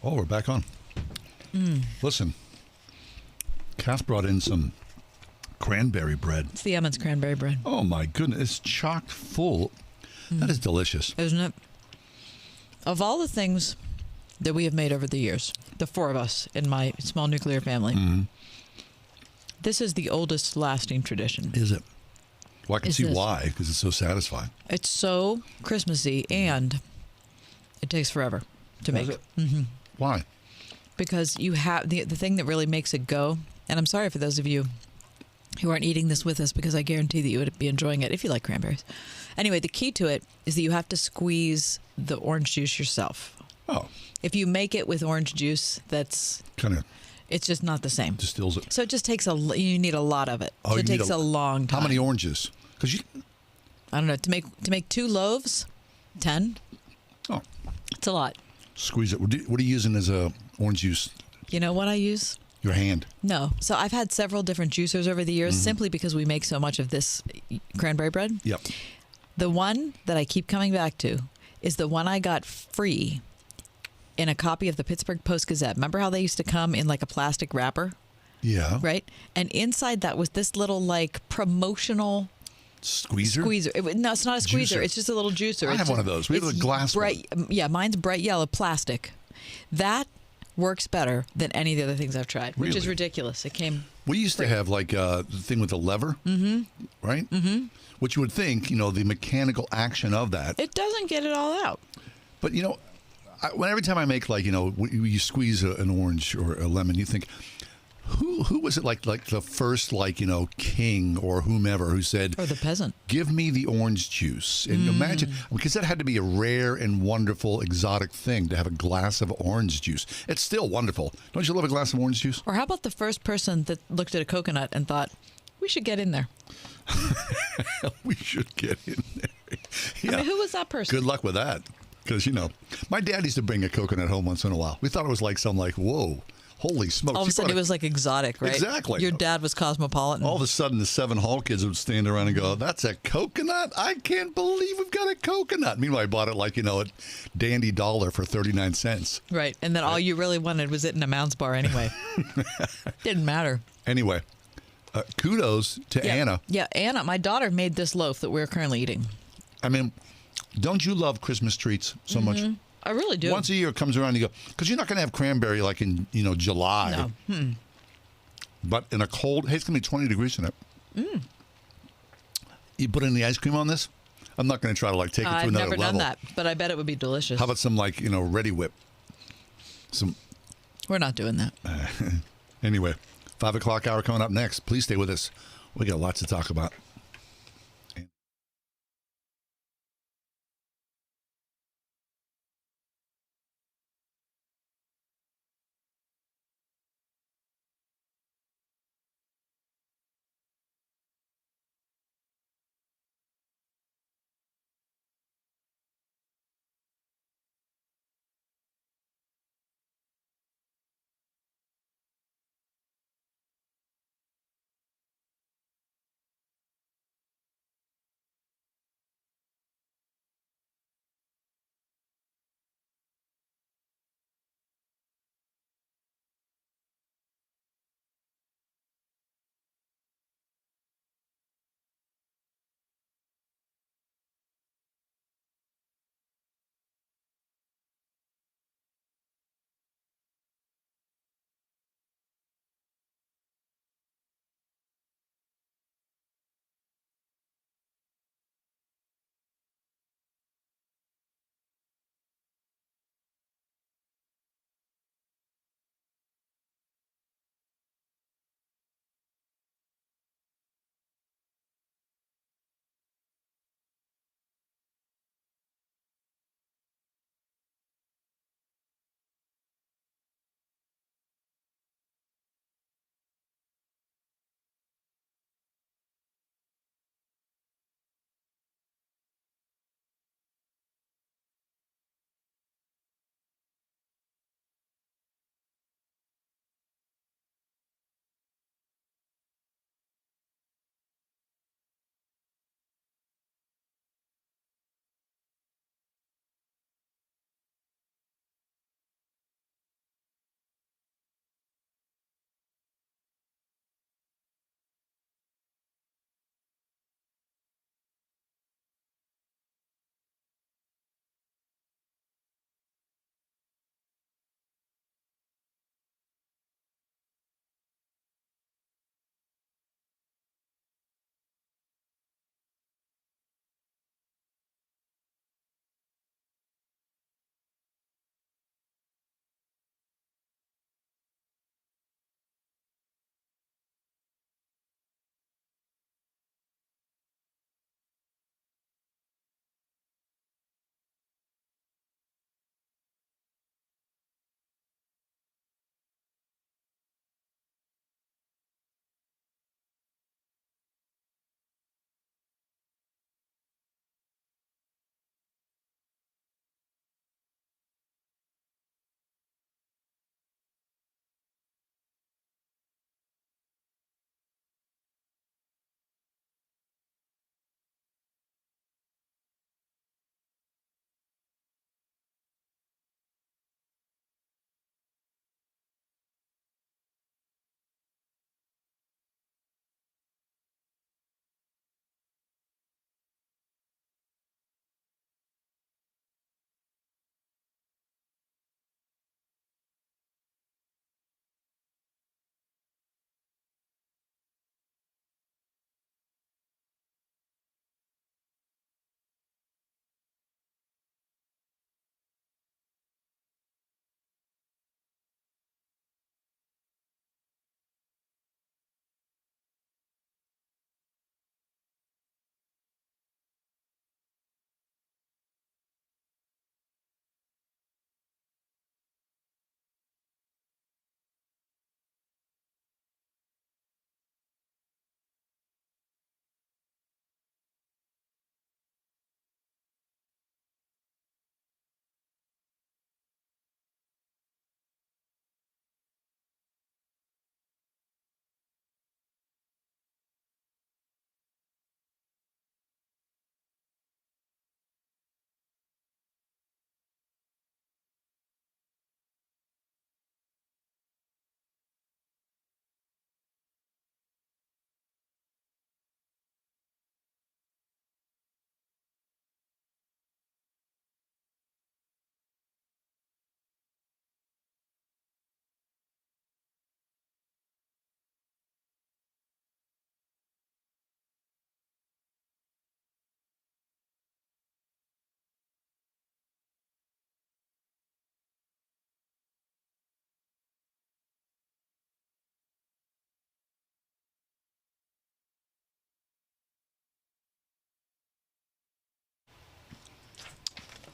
Oh, we're back on. Listen, Cass brought in some cranberry bread. It's the Emmons cranberry bread, Oh, my goodness. It's chock full. That is delicious. isn't it? Of all the things that we have made over the years, the four of us in my small nuclear family, this is the oldest lasting tradition. Is it? Well, I can Is see this. why, because it's so satisfying. It's so Christmassy, and it takes forever to make. Why? Because you have the thing that really makes it go. And I'm sorry for those of you who aren't eating this with us, because I guarantee that you would be enjoying it if you like cranberries. Anyway, the key to it is that you have to squeeze the orange juice yourself. Oh, If you make it with orange juice, kind of it's just not the same. distills it. So it just takes you need a lot of it. Oh, So you it need takes a long time. How many oranges? Because you. I don't know. To make 2 loaves, 10. Oh, It's a lot. squeeze it. What are you using as a orange juice? You know what I use? Your hand. No. So I've had several different juicers over the years simply because we make so much of this cranberry bread. Yep. The one that I keep coming back to is the one I got free in a copy of the Pittsburgh Post-Gazette. Remember how they used to come in like a plastic wrapper, Yeah. right? And inside that was this little like promotional Squeezer. squeezer. No, it's not a squeezer. Juicer. It's just a little juicer. I It's have one of those. We have it's a glass one. bright, Yeah, mine's bright yellow plastic. That works better than any of the other things I've tried, which is Really? ridiculous. It came. We used to have like the thing with the lever, right? Mm-hmm. Which you would think, the mechanical action of that. It doesn't get it all out. But every time I make like you squeeze an orange or a lemon, you think, who was it like the first king or whomever who said, Or the peasant. give me the orange juice? And imagine, because that had to be a rare and wonderful exotic thing to have a glass of orange juice. It's still wonderful. Don't you love a glass of orange juice? Or how about the first person that looked at a coconut and thought, we should get in there? We should get in there. Yeah. I mean, who was that person? Good luck with that. Because, my dad used to bring a coconut home once in a while. We thought it was like whoa, holy smokes. All of He a sudden, brought it was like exotic, right? Exactly. Your dad was cosmopolitan. all of a sudden, the 7 Hall kids would stand around and go, that's a coconut? I can't believe we've got a coconut. Meanwhile, I bought it like, at Dandy Dollar for 39 cents. Right. And then all you really wanted was it in a Mounds bar anyway. Didn't matter. Anyway, kudos to Anna. Yeah, Anna, my daughter made this loaf that we're currently eating. I mean, don't you love Christmas treats so much? I really do. Once a year it comes around, you go, because you're not going to have cranberry like in, July. No. But in a cold, hey, it's going to be 20 degrees in it. You put any ice cream on this? I'm not going to try to take it to I've another never level. done that, but I bet it would be delicious. How about some Ready Whip? We're not doing that. Anyway, 5 o'clock hour coming up next. Please stay with us. We got lots to talk about.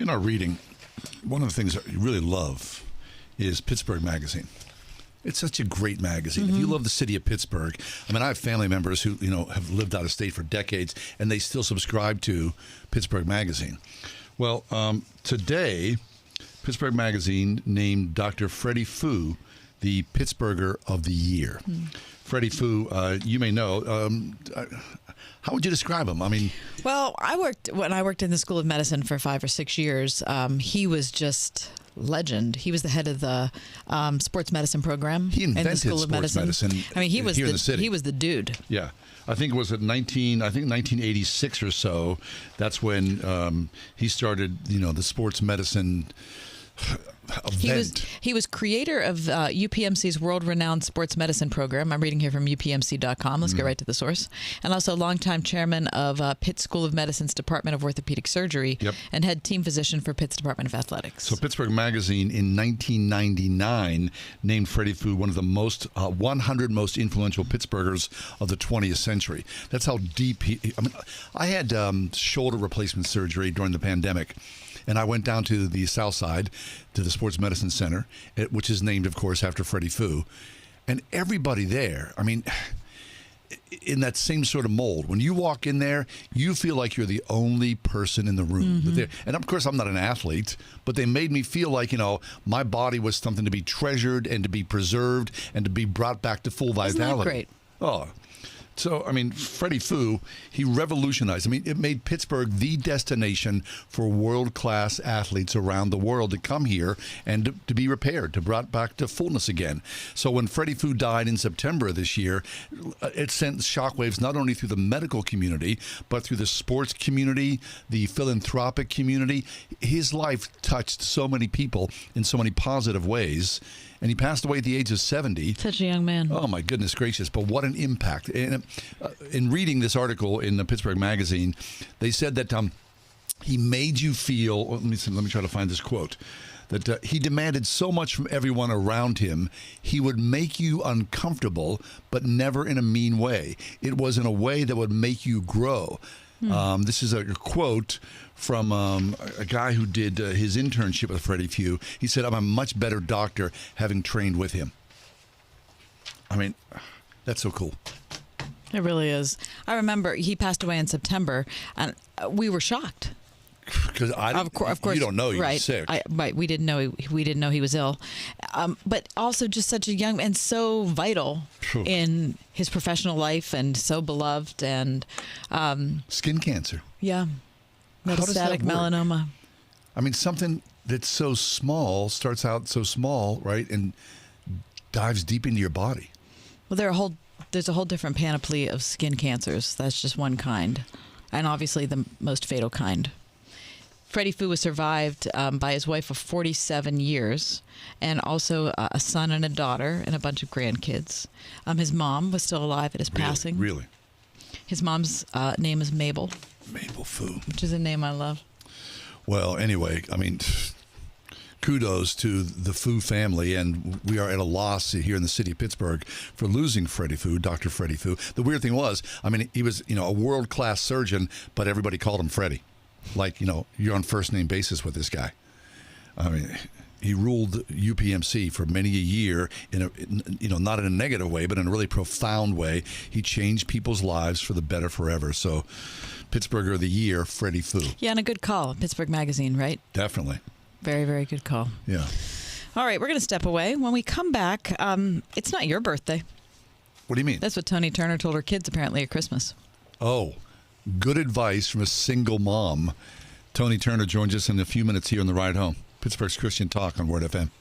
In our reading, one of the things that I really love is Pittsburgh Magazine. It's such a great magazine. If you love the city of Pittsburgh, I mean, I have family members who, have lived out of state for decades, and they still subscribe to Pittsburgh Magazine. Well, today, Pittsburgh Magazine named Dr. Freddie Fu the Pittsburgher of the Year. Freddie Fu, you may know. How would you describe him? I mean, Well, when I worked in the School of Medicine for 5 or 6 years. He was just legend. He was the head of the sports medicine program He in the invented School of sports medicine I mean, he was here in the city. He was the dude. yeah, I think it was 1986 or so. That's when he started, the sports medicine event. He was creator of UPMC's world-renowned sports medicine program. I'm reading here from UPMC.com. Let's get right to the source. And also longtime chairman of Pitt School of Medicine's Department of Orthopedic Surgery and head team physician for Pitt's Department of Athletics. So Pittsburgh Magazine in 1999 named Freddie Fu one of the 100 most influential Pittsburghers of the 20th century. That's how deep I had shoulder replacement surgery during the pandemic. And I went down to the South Side, to the Sports Medicine Center, which is named, of course, after Freddie Fu. And everybody there, I mean, in that same sort of mold. When you walk in there, you feel like you're the only person in the room. And of course, I'm not an athlete, but they made me feel like, my body was something to be treasured and to be preserved and to be brought back to full vitality. Isn't that great? Oh, so, I mean, Freddie Fu, he revolutionized. I mean, it made Pittsburgh the destination for world-class athletes around the world to come here and to be repaired, to brought back to fullness again. So when Freddie Fu died in September of this year, it sent shockwaves not only through the medical community, but through the sports community, the philanthropic community. His life touched so many people in so many positive ways. And he passed away at the age of 70. Such a young man. Oh, my goodness gracious. But what an impact. And, in reading this article in the Pittsburgh Magazine, they said that he made you feel, let me try to find this quote, that he demanded so much from everyone around him, he would make you uncomfortable, but never in a mean way. It was in a way that would make you grow. This is a quote from a guy who did his internship with Freddie Fu. He said, "I'm a much better doctor having trained with him." I mean, that's so cool. It really is. I remember he passed away in September, and we were shocked. Because of course, you don't know he was sick. Right, we didn't know he was ill, but also just such a young and so vital in his professional life and so beloved and skin cancer. Yeah, work? metastatic melanoma. I mean, something that's so small starts out so small, right, and dives deep into your body. Well, there's a whole different panoply of skin cancers. That's just one kind, and obviously the most fatal kind. Freddie Fu was survived by his wife of 47 years and also a son and a daughter and a bunch of grandkids. His mom was still alive at his passing. Really? His mom's name is Mabel. Mabel Fu. Which is a name I love. Well, anyway, I mean, kudos to the Fu family, and we are at a loss here in the city of Pittsburgh for losing Freddie Fu, Dr. Freddie Fu. The weird thing was, I mean, he was, a world-class surgeon, but everybody called him Freddie. Like, you're on first name basis with this guy. I mean, he ruled UPMC for many a year in a, not in a negative way, but in a really profound way. He changed people's lives for the better forever. So, Pittsburgher of the Year, Freddie Fu. Yeah, and a good call. Pittsburgh Magazine, right? Definitely. Very, very good call. Yeah. All right, we're going to step away. When we come back, it's not your birthday. What do you mean? That's what Tony Turner told her kids apparently at Christmas. Oh, good advice from a single mom. Tony Turner joins us in a few minutes here on the ride home. Pittsburgh's Christian Talk on Word FM.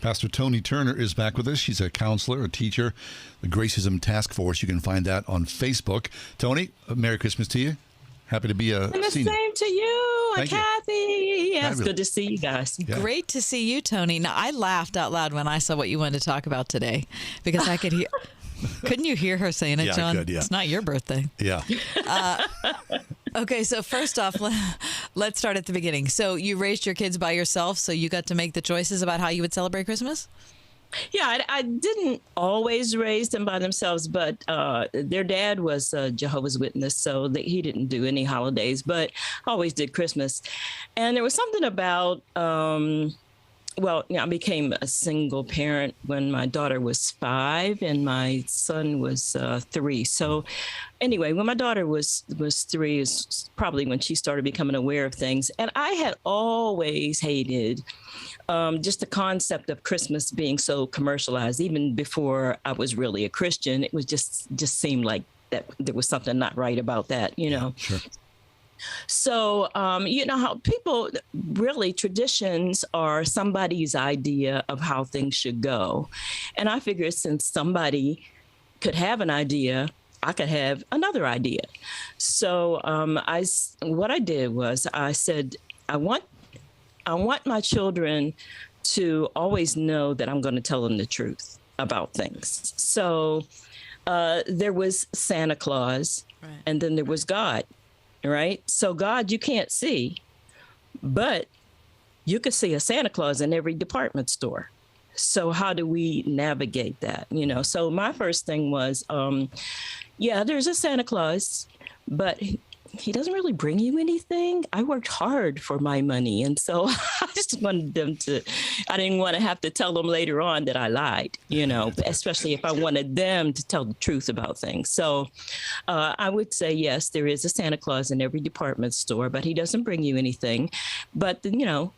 Pastor Tony Turner is back with us. She's a counselor, a teacher, the Gracism Task Force. You can find that on Facebook. Tony, Merry Christmas to you. Happy to be a And the senior. same to you, Thank you. Kathy. Yeah, it's Fabulous. good to see you guys. Yeah. Great to see you, Tony. Now, I laughed out loud when I saw what you wanted to talk about today because I could hear. Couldn't you hear her saying it, Yeah, I John? could, yeah. It's not your birthday. Yeah. Okay, so first off, let's start at the beginning. So you raised your kids by yourself, so you got to make the choices about how you would celebrate Christmas? Yeah, I didn't always raise them by themselves, but their dad was a Jehovah's Witness, so he didn't do any holidays, but always did Christmas. And there was something about, I became a single parent when my daughter was 5 and my son was 3. So anyway, when my daughter was 3 is probably when she started becoming aware of things. And I had always hated just the concept of Christmas being so commercialized. Even before I was really a Christian, it was just seemed like that there was something not right about that, you know. Sure. So, you know how people really, traditions are somebody's idea of how things should go. And I figured since somebody could have an idea, I could have another idea. So what I did was I said, I want my children to always know that I'm going to tell them the truth about things. So there was Santa Claus, Right. and then there was God. Right. So God, you can't see, but you could see a Santa Claus in every department store. So how do we navigate that? You know, so my first thing was, there's a Santa Claus, but he doesn't really bring you anything. I worked hard for my money. And so I just wanted I didn't want to have to tell them later on that I lied, you know, especially if I wanted them to tell the truth about things. So I would say, yes, there is a Santa Claus in every department store, but he doesn't bring you anything. But, you know,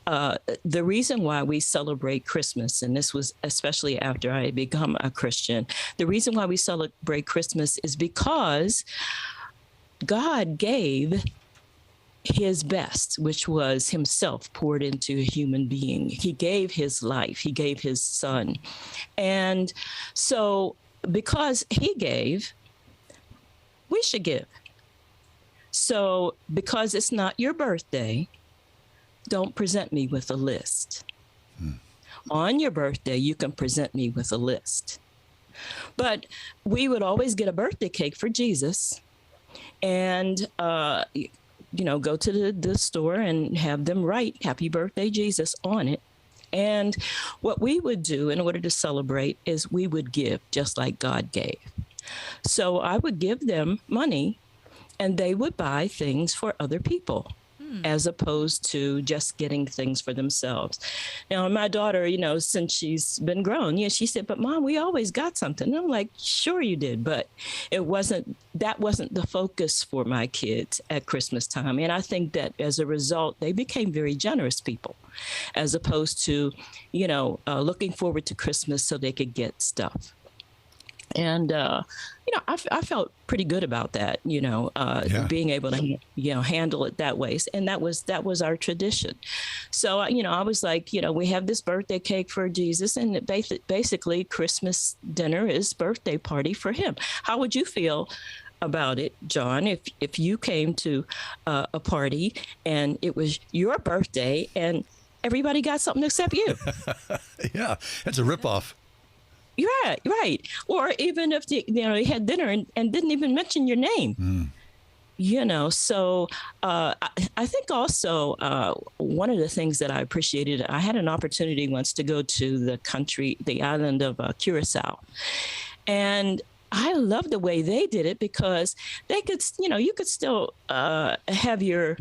the reason why we celebrate Christmas, and this was especially after I had become a Christian, the reason why we celebrate Christmas is because God gave his best, which was himself poured into a human being. He gave his life. He gave his son. And so because he gave, we should give. So because it's not your birthday, don't present me with a list. On your birthday, you can present me with a list. But we would always get a birthday cake for Jesus. And, you know, go to the store and have them write Happy Birthday, Jesus on it. And what we would do in order to celebrate is we would give just like God gave. So I would give them money and they would buy things for other people, as opposed to just getting things for themselves. Now, my daughter, you know, since she's been grown, she said, but Mom, we always got something. And I'm like, sure you did, but that wasn't the focus for my kids at Christmas time. And I think that as a result, they became very generous people, as opposed to, you know, looking forward to Christmas so they could get stuff. And, you know, I felt pretty good about that, you know, being able to, you know, handle it that way. And that was our tradition. So, you know, I was like, you know, we have this birthday cake for Jesus, and basically Christmas dinner is birthday party for him. How would you feel about it, John, if you came to a party and it was your birthday and everybody got something except you? Yeah, that's a ripoff. Yeah, right. Or even if they had dinner and didn't even mention your name. You know, so I think also one of the things that I appreciated, I had an opportunity once to go to the island of Curacao. And I love the way they did it because they could, you know, you could still have your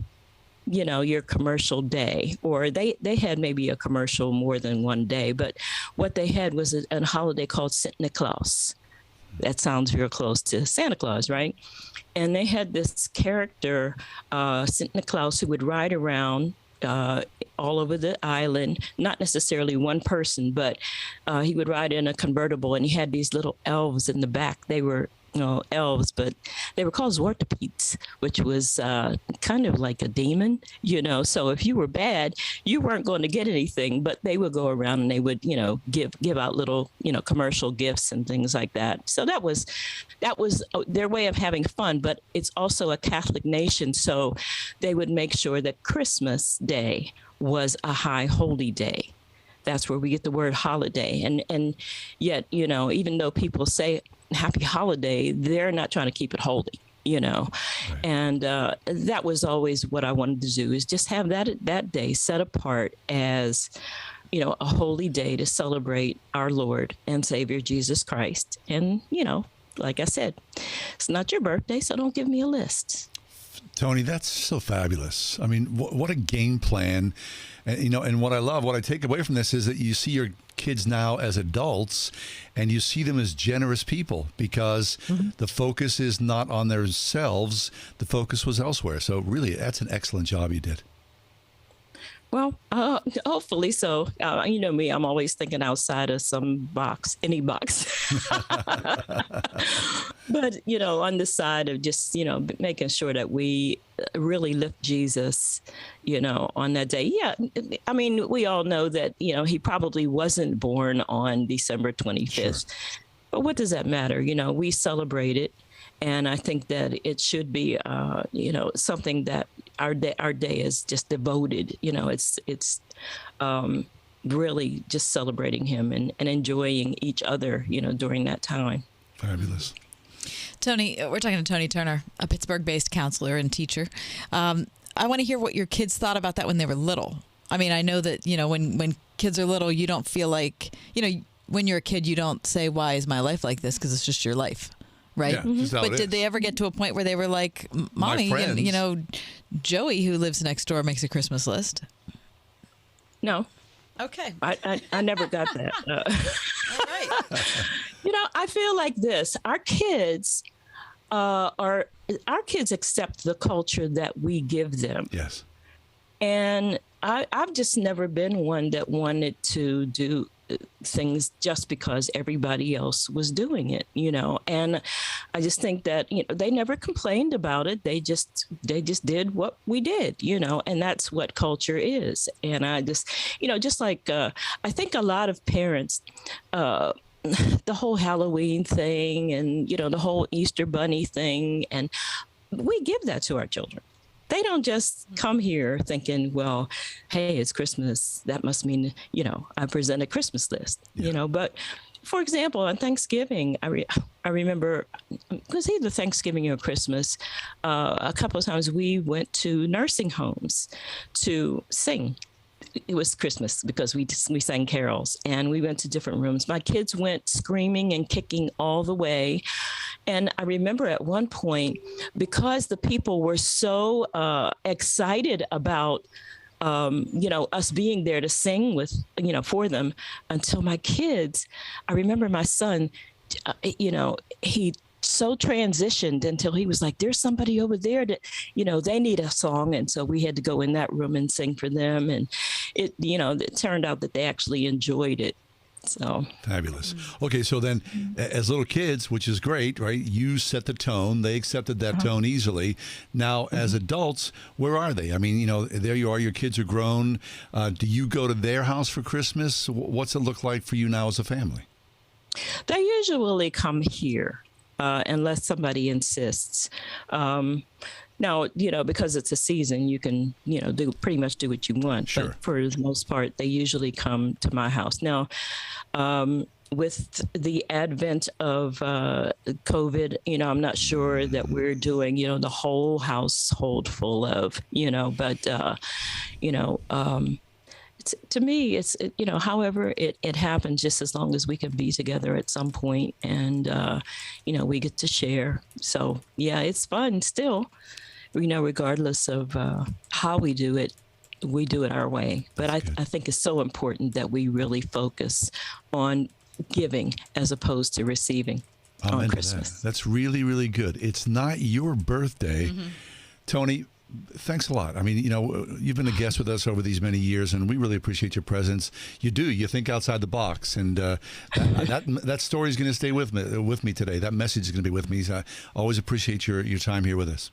commercial day, or they had maybe a commercial more than one day, but what they had was a holiday called Santa Claus. That sounds real close to Santa Claus, right? And they had this character, Santa Claus, who would ride around all over the island, not necessarily one person, but he would ride in a convertible, and he had these little elves in the back. They were elves, but they were called Zortepiets, which was kind of like a demon, So if you were bad, you weren't going to get anything, but they would go around and they would, give out little, commercial gifts and things like that. So that was their way of having fun, but it's also a Catholic nation. So they would make sure that Christmas Day was a high holy day. That's where we get the word holiday. And yet, even though people say happy holiday, they're not trying to keep it holy, Right. And that was always what I wanted to do, is just have that day set apart as, a holy day to celebrate our Lord and Savior Jesus Christ. And, like I said, it's not your birthday, so don't give me a list. Tony, that's so fabulous. I mean, what a game plan. And, and what I take away from this is that you see your kids now as adults and you see them as generous people, because the focus is not on themselves. The focus was elsewhere. So really, that's an excellent job you did. Well, hopefully so. You know me, I'm always thinking outside of any box. But, on the side of just, making sure that we really lift Jesus, on that day. Yeah. I mean, we all know that, he probably wasn't born on December 25th. Sure. But what does that matter? We celebrate it. And I think that it should be, something that our day is just devoted. It's really just celebrating him and enjoying each other, during that time. Fabulous. Tony, we're talking to Tony Turner, a Pittsburgh-based counselor and teacher. I want to hear what your kids thought about that when they were little. I mean, I know that, when kids are little, you don't feel like, when you're a kid, you don't say, why is my life like this? Because it's just your life. Right. Yeah, but did they ever get to a point where they were like, Mommy, Joey, who lives next door, makes a Christmas list? No. Okay. I never got that. All right. I feel like this. Our kids accept the culture that we give them. Yes. And I've just never been one that wanted to do things just because everybody else was doing it, and I just think that, they never complained about it. They just did what we did, and that's what culture is. And I just, just like, I think a lot of parents, the whole Halloween thing and, the whole Easter bunny thing, and we give that to our children. They don't just come here thinking, well, hey, it's Christmas. That must mean, I present a Christmas list, But, for example, on Thanksgiving, I remember, it was either Thanksgiving or Christmas, a couple of times we went to nursing homes to sing. It was Christmas because we sang carols, and we went to different rooms. My kids went screaming and kicking all the way. And I remember at one point, because the people were so excited about, us being there to sing with, for them, until my kids, I remember my son, he so transitioned until he was like, there's somebody over there that, they need a song. And so we had to go in that room and sing for them. And it turned out that they actually enjoyed it. So fabulous. Okay, so then as little kids, which is great, right? You set the tone. They accepted that tone easily. Now, as adults, where are they? I mean, there you are. Your kids are grown. Do you go to their house for Christmas? What's it look like for you now as a family? They usually come here. Unless somebody insists. Now, because it's a season, you can, pretty much do what you want. Sure. But for the most part, they usually come to my house. Now, with the advent of COVID, I'm not sure that we're doing, the whole household full of, but, to me, it's, however it happens, just as long as we can be together at some point and, we get to share. So, yeah, it's fun still, regardless of how we do it our way. But I think it's so important that we really focus on giving as opposed to receiving on Christmas. That's really, really good. It's not your birthday. Tony, thanks a lot. I mean, you've been a guest with us over these many years, and we really appreciate your presence. You do. You think outside the box, and that story is going to stay with me today. That message is going to be with me. So I always appreciate your time here with us.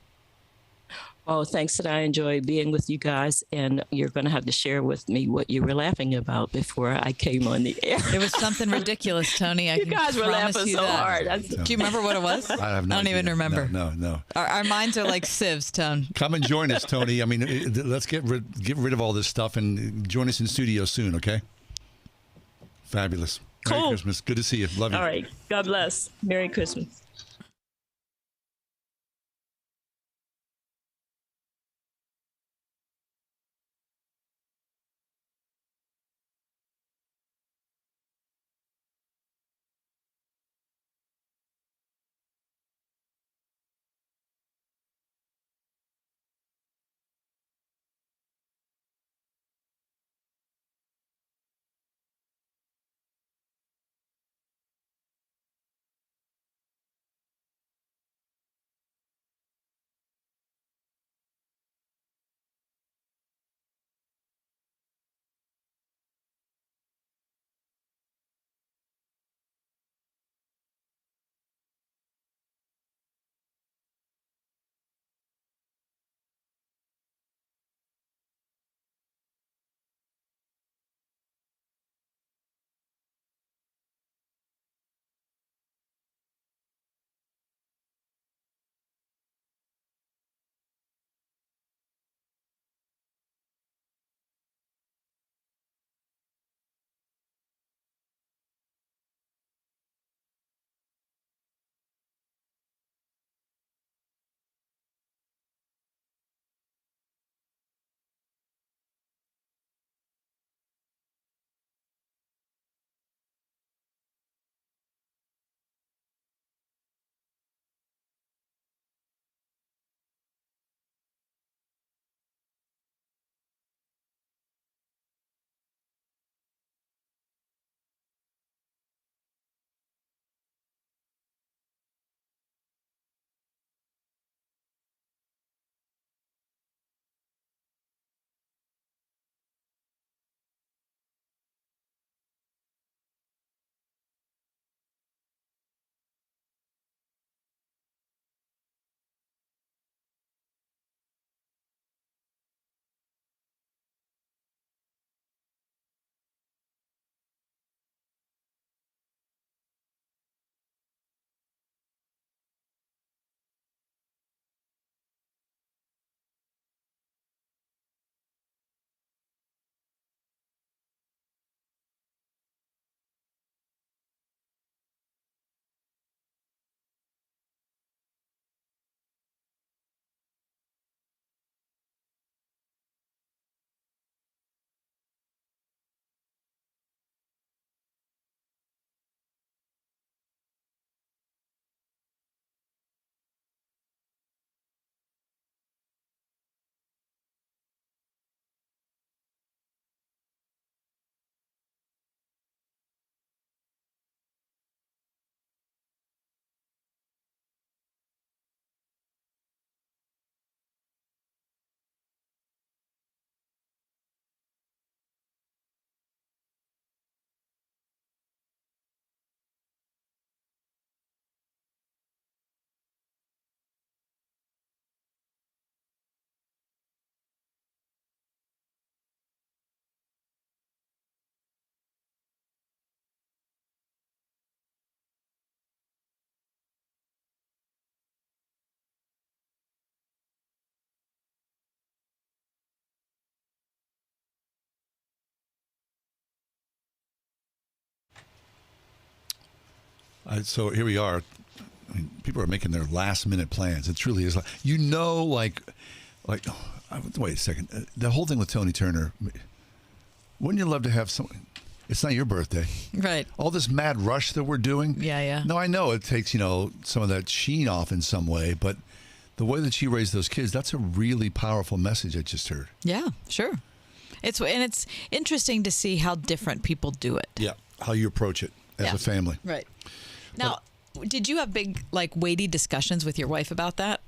Oh, thanks that I enjoy being with you guys, and you're going to have to share with me what you were laughing about before I came on the air. It was something ridiculous, Tony. You guys were laughing so hard. Do you remember what it was? I have no I don't idea. even remember. No. Our minds are like sieves, Tone. Come and join us, Tony. I mean, let's get rid of all this stuff and join us in studio soon, okay? Fabulous. Cool. Merry Christmas. Good to see you. Love you. All right. God bless. Merry Christmas. So here we are. I mean, people are making their last minute plans. It truly is like, wait a second. The whole thing with Tony Turner, wouldn't you love to have someone? It's not your birthday. Right. All this mad rush that we're doing. Yeah. No, I know it takes, some of that sheen off in some way, but the way that she raised those kids, that's a really powerful message I just heard. Yeah, sure. It's interesting to see how different people do it. Yeah. How you approach it as a family. Right. Now, did you have big, weighty discussions with your wife about that?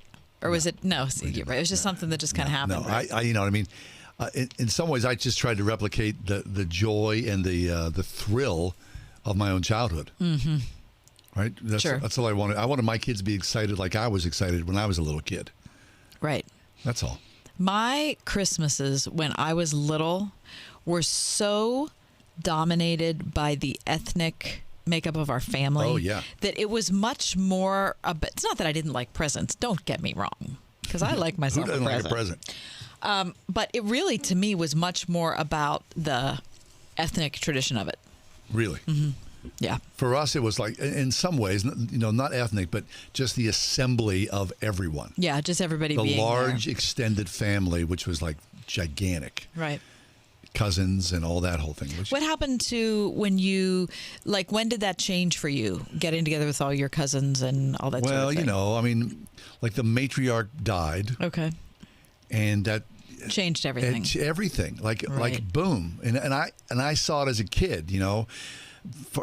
or was it no? See, you're right. It was just something that just kind of happened. No, right? I you know what I mean. In some ways, I just tried to replicate the joy and the thrill of my own childhood. Mm-hmm. Right. Sure. That's all I wanted. I wanted my kids to be excited like I was excited when I was a little kid. Right. That's all. My Christmases when I was little were so dominated by the ethnic makeup of our family. Oh, yeah. That it was much more. It's not that I didn't like presents. Don't get me wrong, because I like myself Who doesn't a like present. a present? But it really, to me, was much more about the ethnic tradition of it. Really? Mm-hmm. Yeah. For us, it was like, in some ways, not ethnic, but just the assembly of everyone. Yeah, just everybody The being large there. extended family, which was like gigantic. Right. Cousins and all that whole thing. What happened to when did that change for you, getting together with all your cousins and all that sort of thing? I mean, like the matriarch died, Okay. and that Changed everything. everything, like Right. boom, and I saw it as a kid.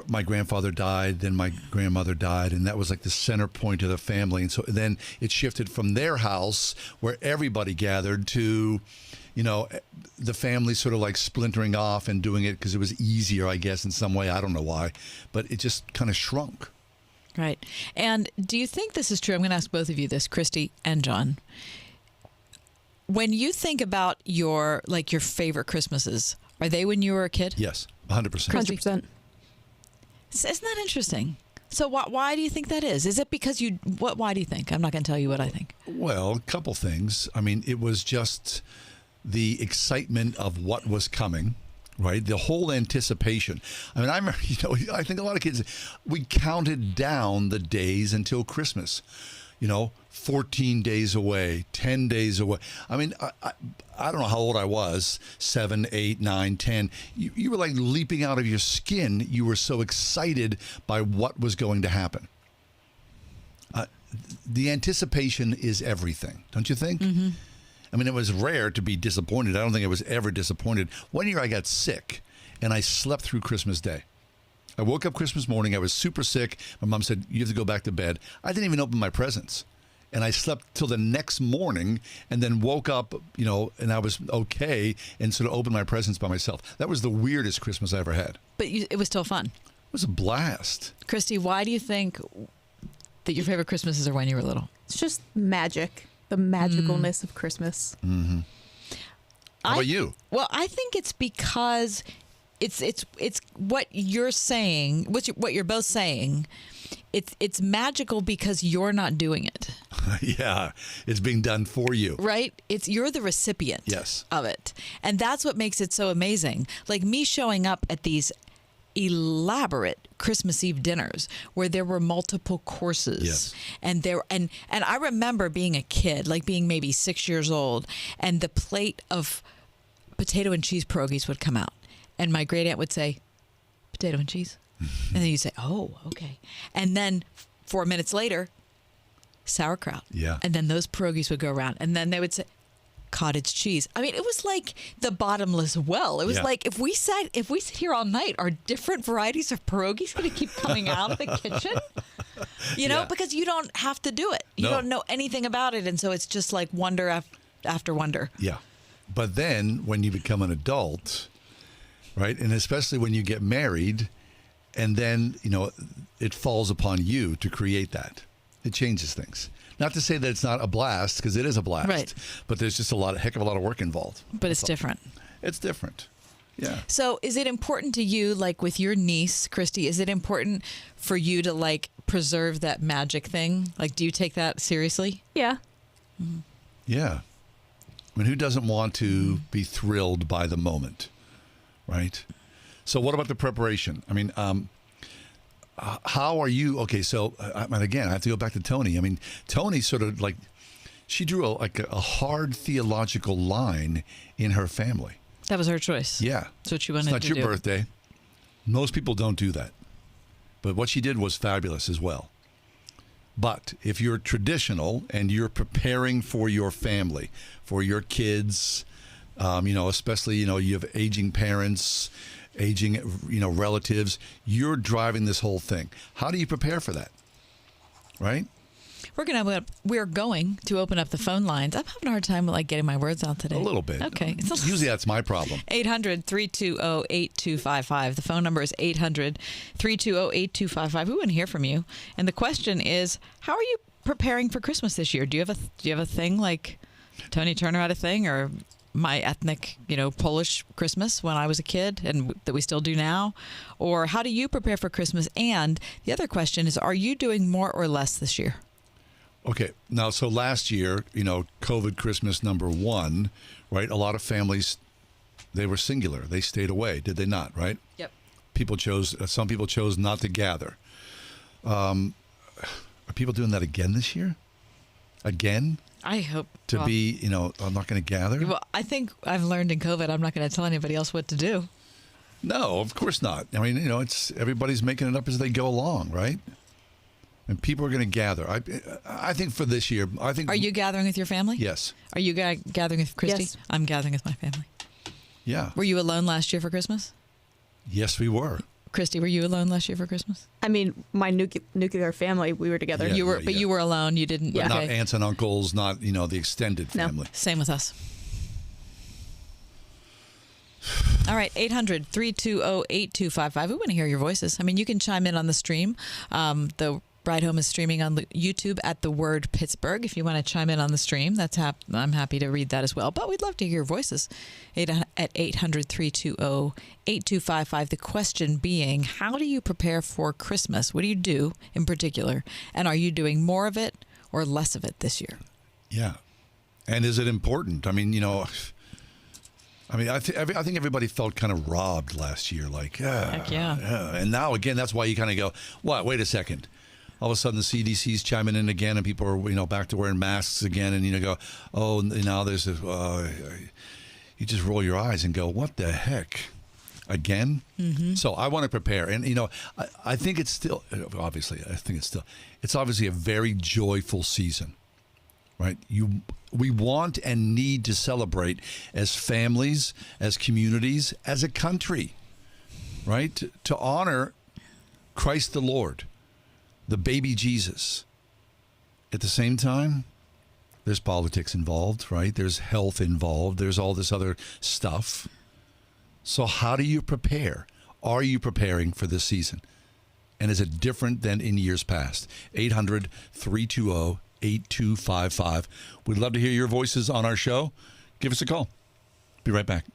My grandfather died, then my grandmother died, and that was like the center point of the family. And so then it shifted from their house where everybody gathered to, the family sort of like splintering off and doing it because it was easier, I guess, in some way. I don't know why, but it just kind of shrunk. Right. And do you think this is true? I'm going to ask both of you this, Christy and John. When you think about your favorite Christmases, are they when you were a kid? Yes, 100%. 100%. Isn't that interesting? So why do you think that is? Is it because why do you think? I'm not going to tell you what I think. Well, a couple things. I mean, it was just the excitement of what was coming, right? The whole anticipation. I mean, I remember, I think a lot of kids, we counted down the days until Christmas. 14 days away, 10 days away. I mean, I don't know how old I was, 7, 8, 9, 10. You were like leaping out of your skin. You were so excited by what was going to happen. The anticipation is everything, don't you think? Mm-hmm. I mean, it was rare to be disappointed. I don't think I was ever disappointed. One year I got sick, and I slept through Christmas Day. I woke up Christmas morning. I was super sick. My mom said, you have to go back to bed. I didn't even open my presents. And I slept till the next morning and then woke up, and I was okay and sort of opened my presents by myself. That was the weirdest Christmas I ever had. But it was still fun. It was a blast. Christy, why do you think that your favorite Christmases are when you were little? It's just magic, the magicalness of Christmas. Mm-hmm. How about you? Well, I think it's because it's what you're saying, what you're both saying. It's magical because you're not doing it. Yeah, it's being done for you. Right? You're the recipient Yes. of it. And that's what makes it so amazing. Like me showing up at these elaborate Christmas Eve dinners where there were multiple courses. Yes. And I remember being a kid, like being maybe 6 years old, and the plate of potato and cheese pierogies would come out. And my great aunt would say, potato and cheese. And then you say, oh, okay. And then 4 minutes later, sauerkraut. Yeah. And then those pierogies would go around. And then they would say, cottage cheese. I mean, it was like the bottomless well. It was Yeah. like if we sit here all night, are different varieties of pierogies going to keep coming out of the kitchen? Yeah. Because you don't have to do it. You No. don't know anything about it. And so it's just like wonder after wonder. Yeah. But then when you become an adult, right, and especially when you get married, and then, it falls upon you to create that. It changes things. Not to say that it's not a blast, because it is a blast. Right. But there's just heck of a lot of work involved. But it's different. It's different. Yeah. So is it important to you, like with your niece, Christy, is it important for you to like preserve that magic thing? Like, do you take that seriously? Yeah. Yeah. I mean, who doesn't want to be thrilled by the moment, right? So what about the preparation? I mean, how are you? Okay, so and again, I have to go back to Tony. I mean, Tony sort of like, she drew a hard theological line in her family. That was her choice. Yeah. That's what she wanted to do. It's not your birthday. Most people don't do that. But what she did was fabulous as well. But if you're traditional and you're preparing for your family, for your kids, especially, you have aging parents, aging, relatives, you're driving this whole thing. How do you prepare for that? Right? We're going to open up the phone lines. I'm having a hard time like getting my words out today. A little bit. Okay. Usually that's my problem. 800-320-8255. The phone number is 800-320-8255. We want to hear from you. And the question is, how are you preparing for Christmas this year? Do you have a thing like Tony Turner had a thing, or my ethnic, Polish Christmas when I was a kid and that we still do now? Or how do you prepare for Christmas? And the other question is, are you doing more or less this year? Okay. Now, so last year, COVID Christmas number 1, right? A lot of families, they were singular. They stayed away, did they not, right? Yep. Some people chose not to gather. Are people doing that again this year? Again? I hope be, I'm not going to gather? Well, I think I've learned in COVID, I'm not going to tell anybody else what to do. No, of course not. I mean, it's everybody's making it up as they go along, right? And people are going to gather. I think for this year, Are you gathering with your family? Yes. Are you gathering with Christy? Yes. I'm gathering with my family. Yeah. Were you alone last year for Christmas? Yes, we were. Christy, were you alone last year for Christmas? I mean, my nuclear family, we were together. Yeah. But you were alone. You didn't. Yeah. Not Okay. aunts and uncles, not, the extended No. family. Same with us. All right, 800-320-8255. We want to hear your voices. I mean, you can chime in on the stream. The Ride Home is streaming on YouTube at The Word Pittsburgh. If you want to chime in on the stream, I'm happy to read that as well. But we'd love to hear your voices at 800-320-8255. The question being, how do you prepare for Christmas? What do you do in particular? And are you doing more of it or less of it this year? Yeah. And is it important? I mean, I think everybody felt kind of robbed last year. Like, Heck yeah. And now, again, that's why you kind of go, what? Wait a second. All of a sudden, the CDC's chiming in again, and people are, back to wearing masks again. And, go, oh, now there's this, you just roll your eyes and go, what the heck? Again? Mm-hmm. So I want to prepare. And, I think it's still, it's obviously a very joyful season, right? We want and need to celebrate as families, as communities, as a country, right? To honor Christ the Lord, the baby Jesus. At the same time, there's politics involved, right? There's health involved. There's all this other stuff. So how do you prepare? Are you preparing for this season? And is it different than in years past? 800-320-8255. We'd love to hear your voices on our show. Give us a call. Be right back.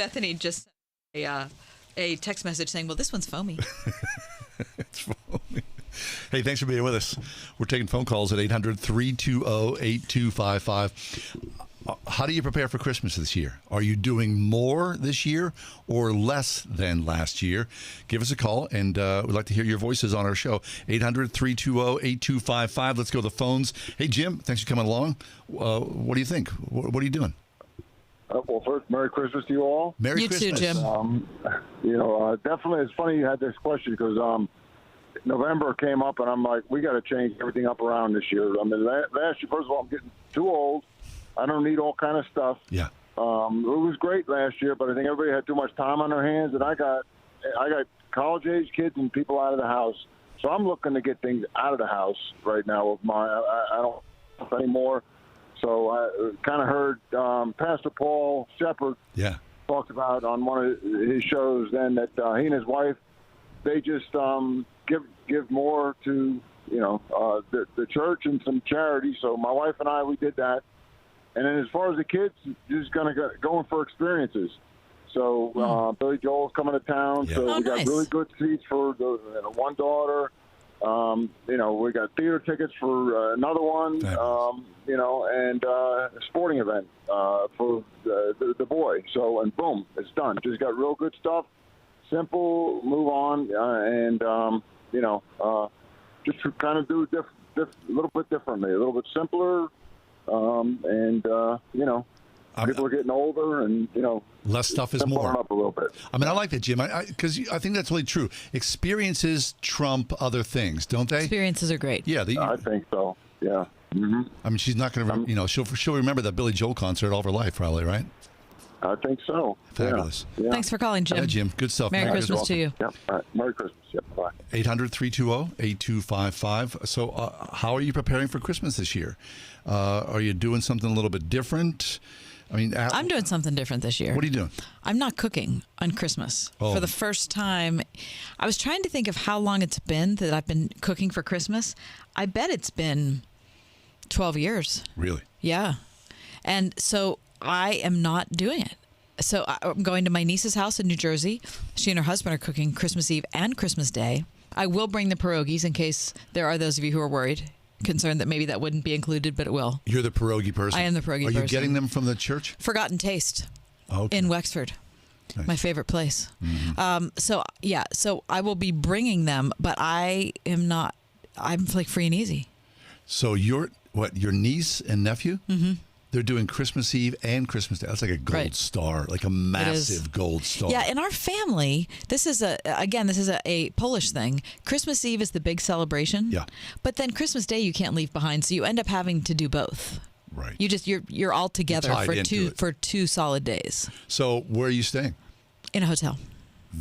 Bethany just sent a text message saying, well, this one's foamy. It's phony. Hey, thanks for being with us. We're taking phone calls at 800-320-8255. How do you prepare for Christmas this year? Are you doing more this year or less than last year? Give us a call, and we'd like to hear your voices on our show. 800-320-8255. Let's go to the phones. Hey, Jim, thanks for coming along. What do you think? What are you doing? Well, first, Merry Christmas to you all. Merry You Christmas. too, Jim. Definitely, it's funny you had this question because November came up, and I'm like, we got to change everything up around this year. I mean, last year, first of all, I'm getting too old. I don't need all kind of stuff. Yeah. It was great last year, but I think everybody had too much time on their hands, and I got college-age kids and people out of the house. So I'm looking to get things out of the house right now. I don't anymore. So I kind of heard Pastor Paul Shepard talked about on one of his shows then that he and his wife, they just give more to the church and some charity. So my wife and I, we did that. And then as far as the kids, just going to going for experiences. So Billy Joel's coming to town, so we got really good seats for the one daughter. We got theater tickets for another one, and a sporting event for the boy. So, and boom, it's done. Just got real good stuff. Simple, move on, just to kind of do a little bit differently, a little bit simpler. People are getting older, and less stuff is more. Up a little bit. I mean, I like that, Jim, because I think that's really true. Experiences trump other things, don't they? Experiences are great. Yeah, I think so. Yeah. Mm-hmm. I mean, she's not going to, she'll remember that Billy Joel concert all of her life, probably, right? I think so. Fabulous. Yeah. Thanks for calling, Jim. Yeah, Jim. Good stuff. Merry Christmas to you. Yep. All right. Merry Christmas. Yep. Bye. 800-320-8255. So how are you preparing for Christmas this year? Are you doing something a little bit different? I mean, I'm doing something different this year. What are you doing? I'm not cooking on Christmas. Oh. For the first time. I was trying to think of how long it's been that I've been cooking for Christmas. I bet it's been 12 years. Really? Yeah. And so I am not doing it. So I'm going to my niece's house in New Jersey. She and her husband are cooking Christmas Eve and Christmas Day. I will bring the pierogies in case there are those of you who are concerned that maybe that wouldn't be included, but it will. You're the pierogi person? I am the pierogi person. Are you getting them from the church? Forgotten Taste in Wexford. Nice. My favorite place. Mm-hmm. So I will be bringing them, but I'm like free and easy. So your niece and nephew? Mm-hmm. They're doing Christmas Eve and Christmas Day. That's like a gold star, like a massive gold star. Yeah, in our family, this is a Polish thing. Christmas Eve is the big celebration. Yeah. But then Christmas Day you can't leave behind, so you end up having to do both. Right. You're all together You're for two solid days. So where are you staying? In a hotel.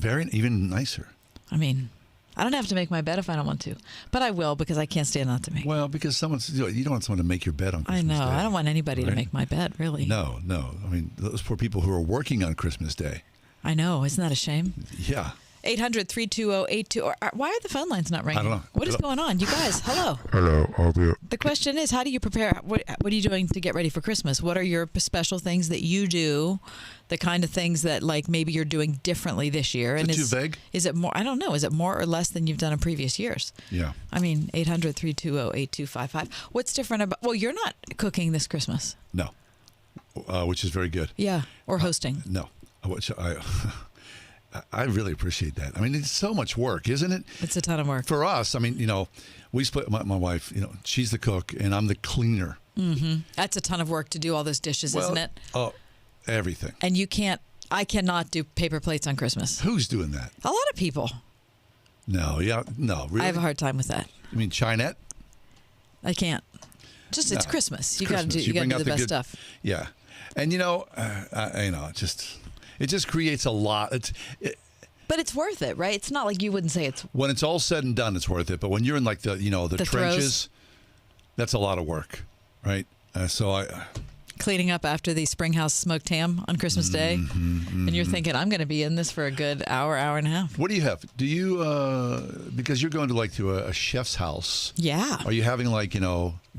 Even nicer. I mean, I don't have to make my bed if I don't want to, but I will because I can't stand not to make. Well, because you don't want someone to make your bed on Christmas Day. I know. I don't want anybody to make my bed, really. No. I mean, those poor people who are working on Christmas Day. I know. Isn't that a shame? Yeah. 800-320-82. Why are the phone lines not ringing? I don't know. What is going on? You guys, hello. Hello, I'll do it. The question is, how do you prepare? What are you doing to get ready for Christmas? What are your special things that you do? The kind of things that like maybe you're doing differently this year. Is it too vague? Is it more? I don't know. Is it more or less than you've done in previous years? Yeah. I mean, 800-320-8255. What's different about? Well, you're not cooking this Christmas. No. Which is very good. Yeah, or hosting. No. Which I really appreciate that. I mean, it's so much work, isn't it? It's a ton of work. For us, I mean, we split. My wife, she's the cook and I'm the cleaner. Mm-hmm. That's a ton of work to do all those dishes, isn't it? Oh, everything. And I cannot do paper plates on Christmas. Who's doing that? A lot of people. No, really? I have a hard time with that. You mean Chinette? I can't. It's Christmas. You got to do the best stuff. Yeah. And it just creates a lot. But it's worth it, right? It's not like you wouldn't say it's. When it's all said and done, it's worth it. But when you're in like the trenches, throes. that's a lot of work, right? So cleaning up after the Springhouse smoked ham on Christmas Day, and you're thinking, I'm going to be in this for a good hour and a half. What do you have? Do you because you're going to a chef's house? Yeah. Are you having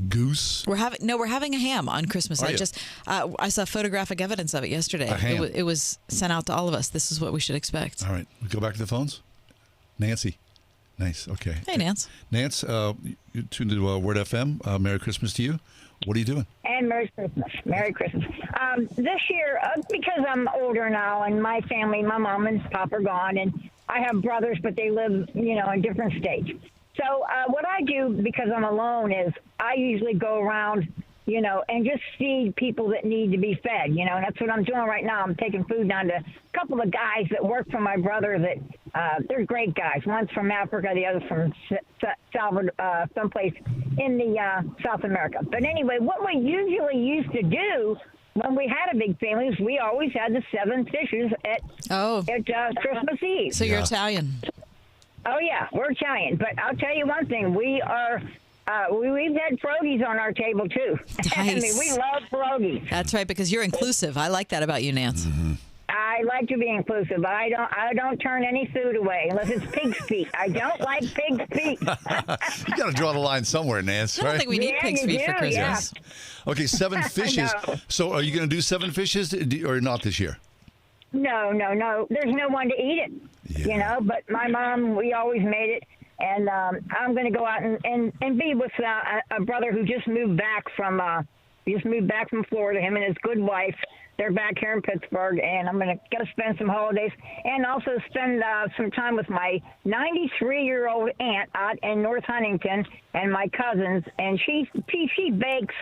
goose? We're having a ham on Christmas. Are you? I saw photographic evidence of it yesterday. A ham. It was sent out to all of us. This is what we should expect. All right, we go back to the phones. Nancy, nice. Okay. Hey, Nance. Nance, you tuned to Word FM. Merry Christmas to you. What are you doing? And Merry Christmas. Merry Christmas. This year, because I'm older now and my family, my mom and pop are gone, and I have brothers, but they live, in different states. So what I do, because I'm alone, is I usually go around, and just feed people that need to be fed, and that's what I'm doing right now. I'm taking food down to a couple of guys that work for my brother that they're great guys. One's from Africa, the other's from Salvador, someplace in the South America. But anyway, what we usually used to do when we had a big family is we always had the 7 fishes at Christmas Eve. So you're Italian. Oh, yeah, we're Italian. But I'll tell you one thing. We are... we've had pierogies on our table, too. Nice. I mean, we love pierogies. That's right, because you're inclusive. I like that about you, Nance. Mm-hmm. I like to be inclusive. I don't turn any food away unless it's pig's feet. I don't like pig's feet. You got to draw the line somewhere, Nance, I don't right? think we need pig's feet for Christmas. Yeah. Okay, 7 fishes. So are you going to do 7 fishes or not this year? No. There's no one to eat it, But my mom, we always made it. And I'm going to go out and be with a brother who just moved back from Florida. Him and his good wife. They're back here in Pittsburgh, and I'm going to spend some holidays and also spend some time with my 93-year-old aunt out in North Huntington and my cousins. And she bakes.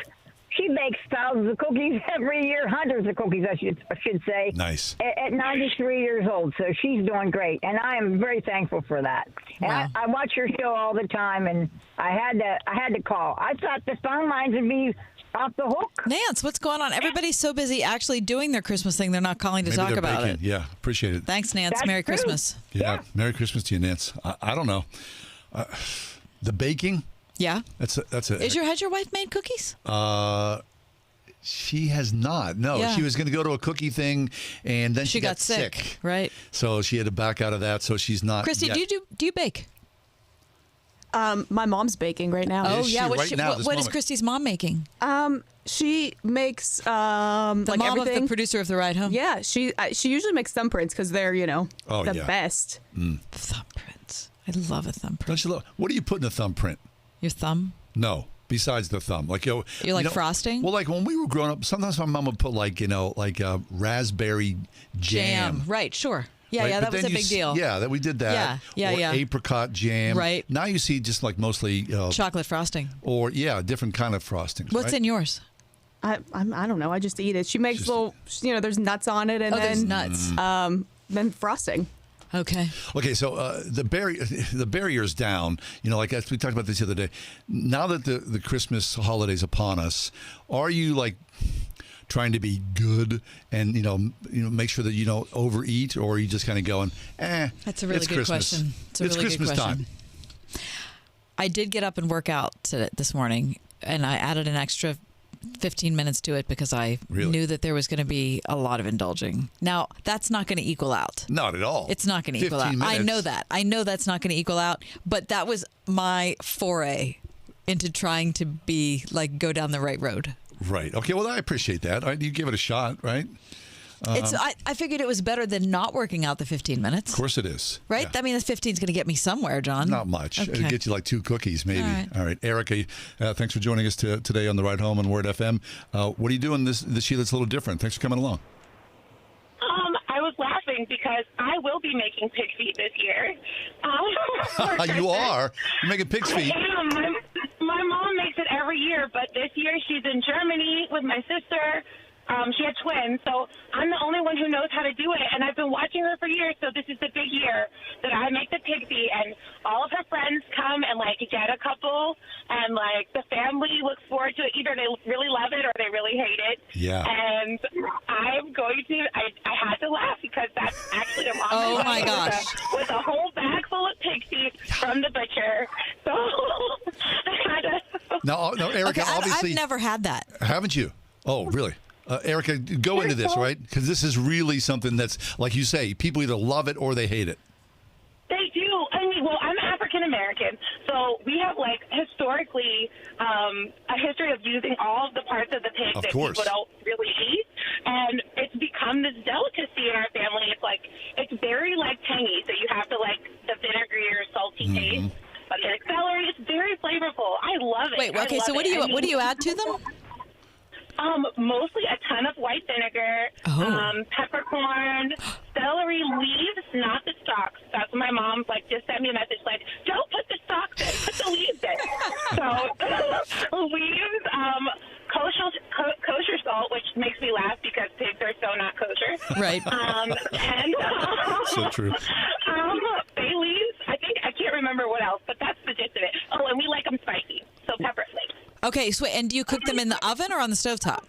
She bakes thousands of cookies every year, hundreds of cookies, I should say. Nice. At 93 years old, so she's doing great, and I am very thankful for that. And Wow. I watch her show all the time, and I had to call. I thought the phone lines would be off the hook. Nance, what's going on? Everybody's so busy actually doing their Christmas thing, they're not calling to Maybe talk they're about baking. it. Yeah, appreciate it. Thanks, Nance. That's Merry true. Christmas. Yeah, Merry Christmas to you, Nance. I don't know. The baking, Yeah. that's a. Has your wife made cookies? She has not. No, Yeah. she was going to go to a cookie thing, and then She got sick, right? So she had to back out of that. So she's not. Christy, yet. do you bake? My mom's baking right now. Oh Is yeah. she What's right now, this what is moment? Christy's mom making? She makes The like mom everything. of the producer of The Ride Home. Yeah, she usually makes thumbprints because they're Oh, the yeah. best. Thumbprints. I love a thumbprint. Don't you love? What do you put in a thumbprint? Your thumb. No, besides the thumb. Like You like frosting? Well, like when we were growing up, sometimes my mom would put raspberry jam. Right. Sure. Yeah. right? Yeah. But That was then a big deal. Yeah, that we did that. Yeah, or yeah. apricot jam. Right. Now you see just like mostly Chocolate frosting. or different kind of frostings. What's right? in yours? I don't know. I just eat it. She makes Just- little, there's nuts on it, and There's then nuts. then frosting. Okay. Okay, so the barrier's down. Like as we talked about this the other day. Now that the Christmas holiday's upon us, are you like trying to be good and make sure that you don't overeat, or are you just kind of going, That's a really it's good Christmas. question. It's a really Christmas good question. time. I did get up and work out this morning, and I added an extra 15 minutes to it because I Really? knew that there was going to be a lot of indulging. Now, that's not going to equal out. Not at all. It's not going to equal out. 15 I minutes. know that. I know that's not going to equal out, but that was my foray into trying to go down the right road. Right. Okay. Well, I appreciate that. You give it a shot, right? I figured it was better than not working out the 15 minutes. Of course it is. Right? Yeah. I mean, the 15 is going to get me somewhere, John. Not much. Okay. It'll get you like 2 cookies, maybe. All right. Erica, thanks for joining us today on the Ride Home on Word FM. What are you doing this year that's a little different? Thanks for coming along. I was laughing because I will be making pig feet this year. You are? You're making pig's feet. Yeah, my mom makes it every year, but this year she's in Germany with my sister. She had twins, so I'm the only one who knows how to do it, and I've been watching her for years, so this is the big year that I make the pig feet, and all of her friends come and, get a couple, and, the family looks forward to it. Either they really love it or they really hate it. Yeah. And I'm going to, I had to laugh because that's actually I'm on Oh, way my gosh. with a whole bag full of pig feet from the butcher. So I had to. No, Erica, Okay, obviously. I've never had that. Haven't you? Oh, really? Erica, go into this, right? Because this is really something that's, like you say, people either love it or they hate it. They do. I mean, well, I'm African American, so we have like historically a history of using all of the parts of the pig Of that course. people don't really eat, and it's become this delicacy in our family. It's very like tangy, so you have to like the vinegary or salty taste. But the celery, it's very flavorful. I love it. Wait, I okay, love so what it. do you add to them? Mostly a ton of white vinegar, peppercorn, celery leaves, not the stalks. That's what my mom just sent me a message don't put the stalks in, put the leaves in. So leaves, kosher salt, which makes me laugh because pigs are so not kosher. Right. And So true. bay leaves. I can't remember what else, but that's the gist of it. Oh, and we like them spicy, so pepper flakes. Okay, so and do you cook them in the oven or on the stovetop?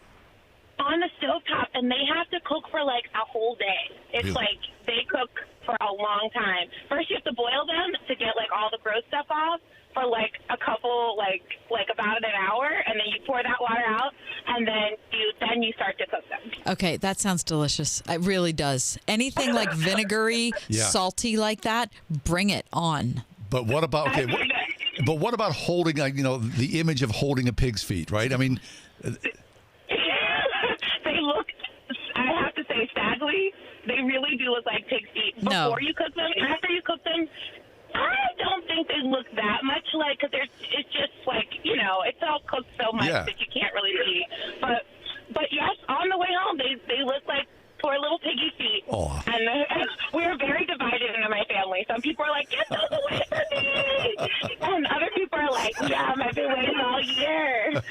On the stovetop, and they have to cook for a whole day. It's Really? they cook for a long time. First, you have to boil them to get all the gross stuff off for a couple, about an hour, and then you pour that water out, and then you start to cook them. Okay, that sounds delicious. It really does. Anything like vinegary, Yeah. salty like that, bring it on. But what about but what about holding the image of holding a pig's feet, right? I mean, They look, I have to say, sadly, they really do look like pig feet. No. Before you cook them, after you cook them, I don't think they look that much because it's just it's all cooked so much Yeah. that you can't really see. But yes, on the way home, they look like poor little piggy feet. Aw. And we're very divided in my family. Some people are like, get those away from me. And other people are like, yeah, I've been waiting all year.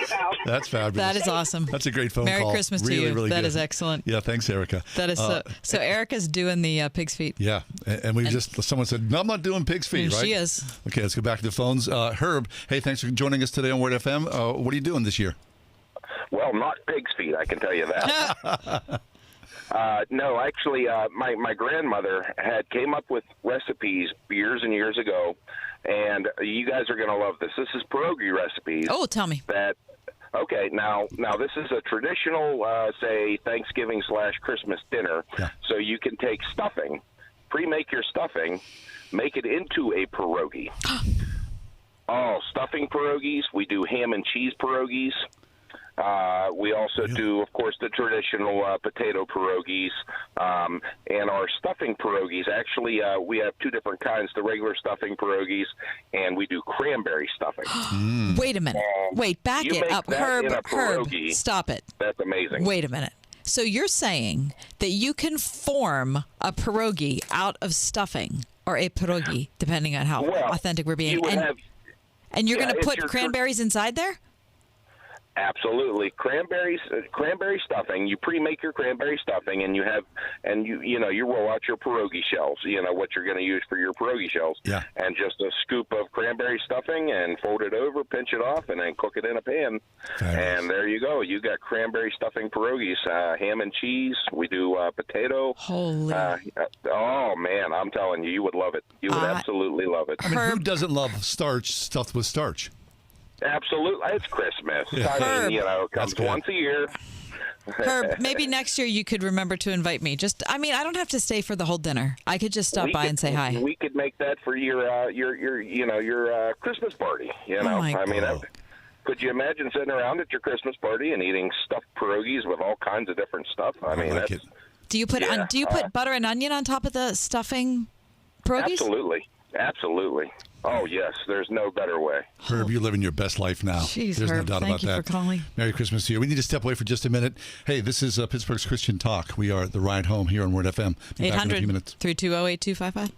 So. that's fabulous. That is awesome. That's a great phone Merry call. Christmas to Really, you. really That good. is excellent. Yeah, thanks, Erica. That is so Erica's doing the pig's feet. Yeah, and someone said, no, I'm not doing pig's feet, And right? she is. Okay, let's go back to the phones. Herb, hey, thanks for joining us today on Word FM. What are you doing this year? Well, not pig's feet, I can tell you that. No, actually, my grandmother came up with recipes years and years ago, and you guys are going to love this. This is pierogi recipes. Oh, tell me. Okay, now this is a traditional, say, Thanksgiving/Christmas dinner. Yeah. So you can take stuffing, pre-make your stuffing, make it into a pierogi. Stuffing pierogies. We do ham and cheese pierogies. We also do, of course, the traditional potato pierogies, and our stuffing pierogies. Actually, we have two different kinds: the regular stuffing pierogies, and we do cranberry stuffing. Wait a minute. Wait, back You it make up. that Herb, in a Herb, pierogi. stop it. That's amazing. Wait a minute. So you're saying that you can form a pierogi out of stuffing, or a pierogi, depending on how authentic we're being. You would And you're going to it's put your cranberries inside there? Absolutely, cranberry stuffing. You pre-make your cranberry stuffing, and you roll out your pierogi shells. You know what you're going to use for your pierogi shells. Yeah. And just a scoop of cranberry stuffing, and fold it over, pinch it off, and then cook it in a pan. Fabulous. And there you go. You got cranberry stuffing pierogies, ham and cheese. We do potato. Holy. Oh man, I'm telling you, you would love it. You would absolutely love it. I mean, who doesn't love starch stuffed with starch? Absolutely, it's Christmas. Yeah. I mean, it comes once a year. Herb, maybe next year you could remember to invite me. I don't have to stay for the whole dinner. I could just stop by and say hi. We could make that for your Christmas party. Could you imagine sitting around at your Christmas party and eating stuffed pierogies with all kinds of different stuff? I mean, like that's, it. Do you put butter and onion on top of the stuffing pierogies? Absolutely. Oh yes, there's no better way. Herb, you're living your best life now. Jeez, There's Herb, no doubt thank about you that. for calling. Merry Christmas to you. We need to step away for just a minute. Hey, this is Pittsburgh's Christian Talk. We are The Ride Home here on Word FM. Be back in a few minutes. 800-320-8255.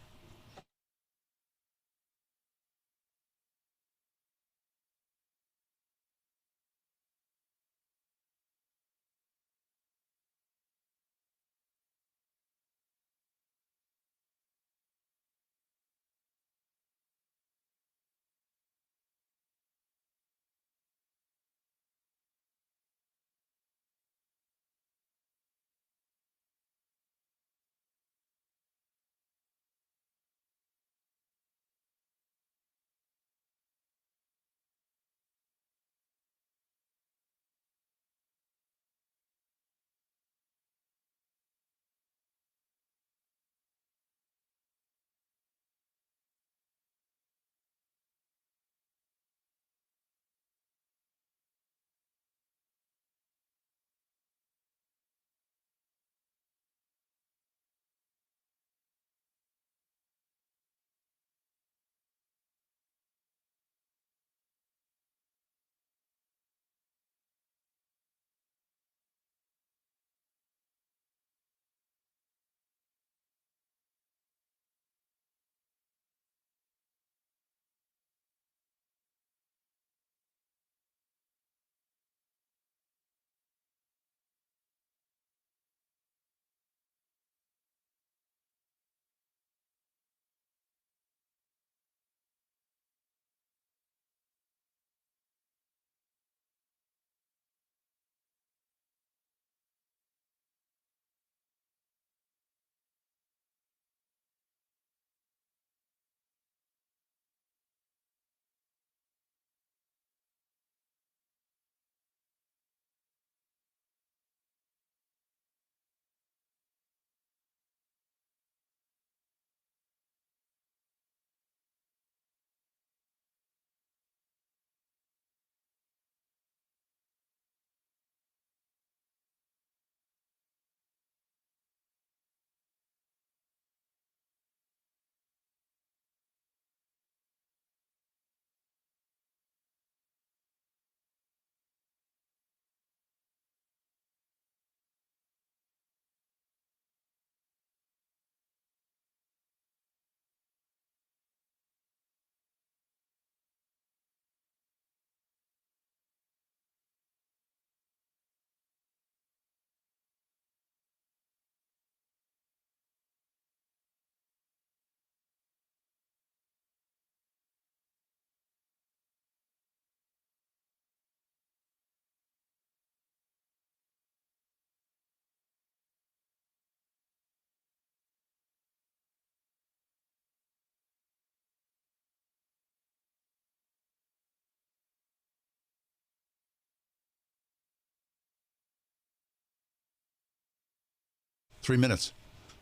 3 minutes.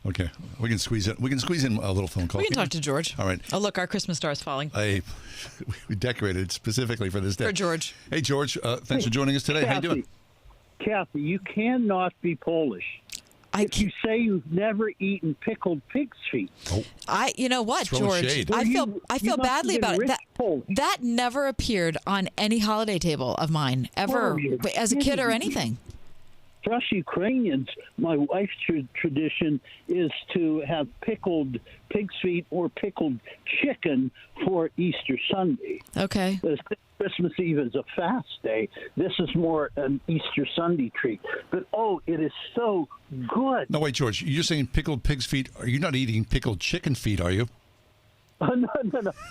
Okay, we can squeeze it. We can squeeze in a little phone call. We can talk to George. All right. Oh, look, our Christmas star is falling. We decorated specifically for this day. For George. Hey, George. Thanks for joining us today. How you doing? Kathy, you cannot be Polish. If you say you've never eaten pickled pig's feet. You know what, Throwing George? shade. I feel you must badly have been about it. rich That never appeared on any holiday table of mine ever, Oh, you're as a kid or kidding. anything. For us Ukrainians, my wife's tradition is to have pickled pig's feet or pickled chicken for Easter Sunday. Okay. Christmas Eve is a fast day. This is more an Easter Sunday treat. But, it is so good. No, wait, George. You're saying pickled pig's feet. Are you not eating pickled chicken feet, are you? No.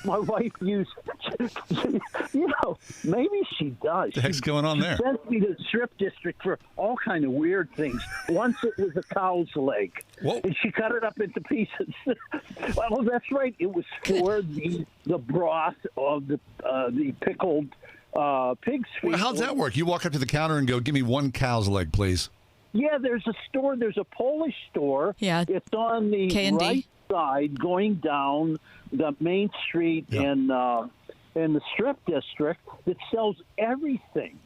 My wife used, maybe she does. What the heck's going on there? She sent me to the strip district for all kind of weird things. Once it was a cow's leg. Whoa. And she cut it up into pieces. Well, that's right. It was for the broth of the pickled pig's feet. Well, how's that work? You walk up to the counter and go, give me one cow's leg, please. Yeah, there's a store. There's a Polish store. Yeah. It's on the K&D. right side going down the main street in the strip district that sells everything.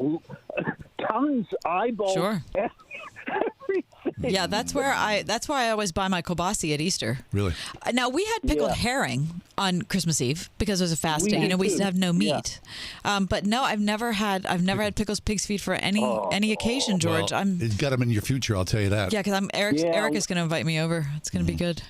Tongues, eyeballs, Sure. everything. Yeah, that's why I always buy my kielbasa at Easter. Really? Now we had pickled herring on Christmas Eve because it was a fast day. We used to have no meat. But no, I've never had pickled pig's feet for any occasion, George. Well, it's got them in your future, I'll tell you that. Yeah, because Eric is going to invite me over. It's going to be good.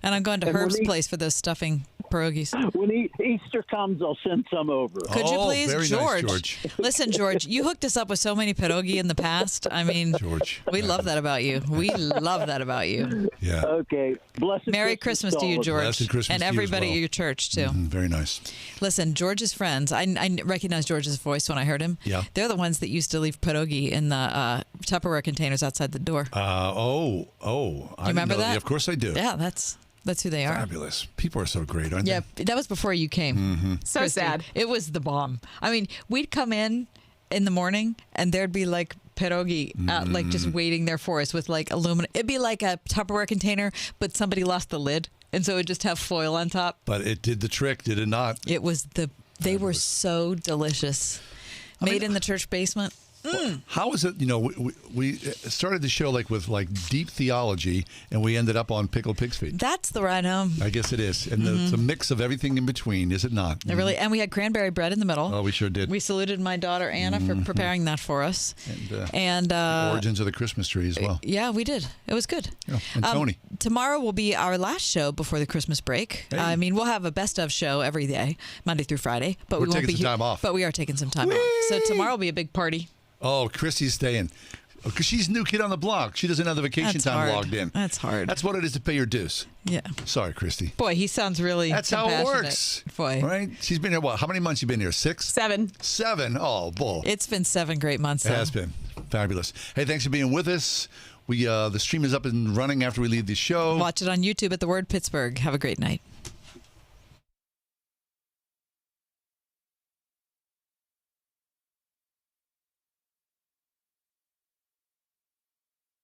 And I'm going to Herb's place for those stuffing pierogies. When Easter comes, I'll send some over. Could you please, very George? Nice, George. Listen, George, you hooked us up with so many pierogi in the past. I mean, George, we love that about you. We love that about you. Yeah. Okay. Blessed Merry Christmas to you, George. Blessed Christmas and to you as everybody well. at your church, too. Very nice. Listen, George's friends, I recognized George's voice when I heard him. Yeah. They're the ones that used to leave pierogi in the Tupperware containers outside the door. I remember know that? Of course I do. Yeah, that's who they are. Fabulous. People are so great, aren't Yeah, that was before you came. So Christy. sad. It was the bomb. I mean, we'd come in the morning and there'd be like pierogi out, like just waiting there for us with like aluminum. It'd be like a Tupperware container, but somebody lost the lid. And so it would just have foil on top. But it did the trick, did it not? It was they were so delicious. Made in the church basement. How is it, we started the show with deep theology and we ended up on pickled pig's feet. That's the ride home. I guess it is. And it's a mix of everything in between, is it not? It really, and we had cranberry bread in the middle. Oh, we sure did. We saluted my daughter Anna for preparing that for us. And origins of the Christmas tree as well. Yeah, we did. It was good. Yeah. And Tony. Tomorrow will be our last show before the Christmas break. Hey. I mean, we'll have a best of show every day, Monday through Friday. But We're we won't taking be some time off. But we are taking some time off. So tomorrow will be a big party. Oh, Christy's staying. Because she's new kid on the block. She doesn't have the vacation That's time hard. logged in. That's hard. That's what it is to pay your dues. Yeah. Sorry, Christy. Boy, he sounds really That's how it compassionate. works. Boy. Right? She's been here, how many months you been here? 6? 7. 7? Oh, bull. It's been 7 great months. It has been. Fabulous. Hey, thanks for being with us. The stream is up and running after we leave the show. Watch it on YouTube at The Word Pittsburgh. Have a great night.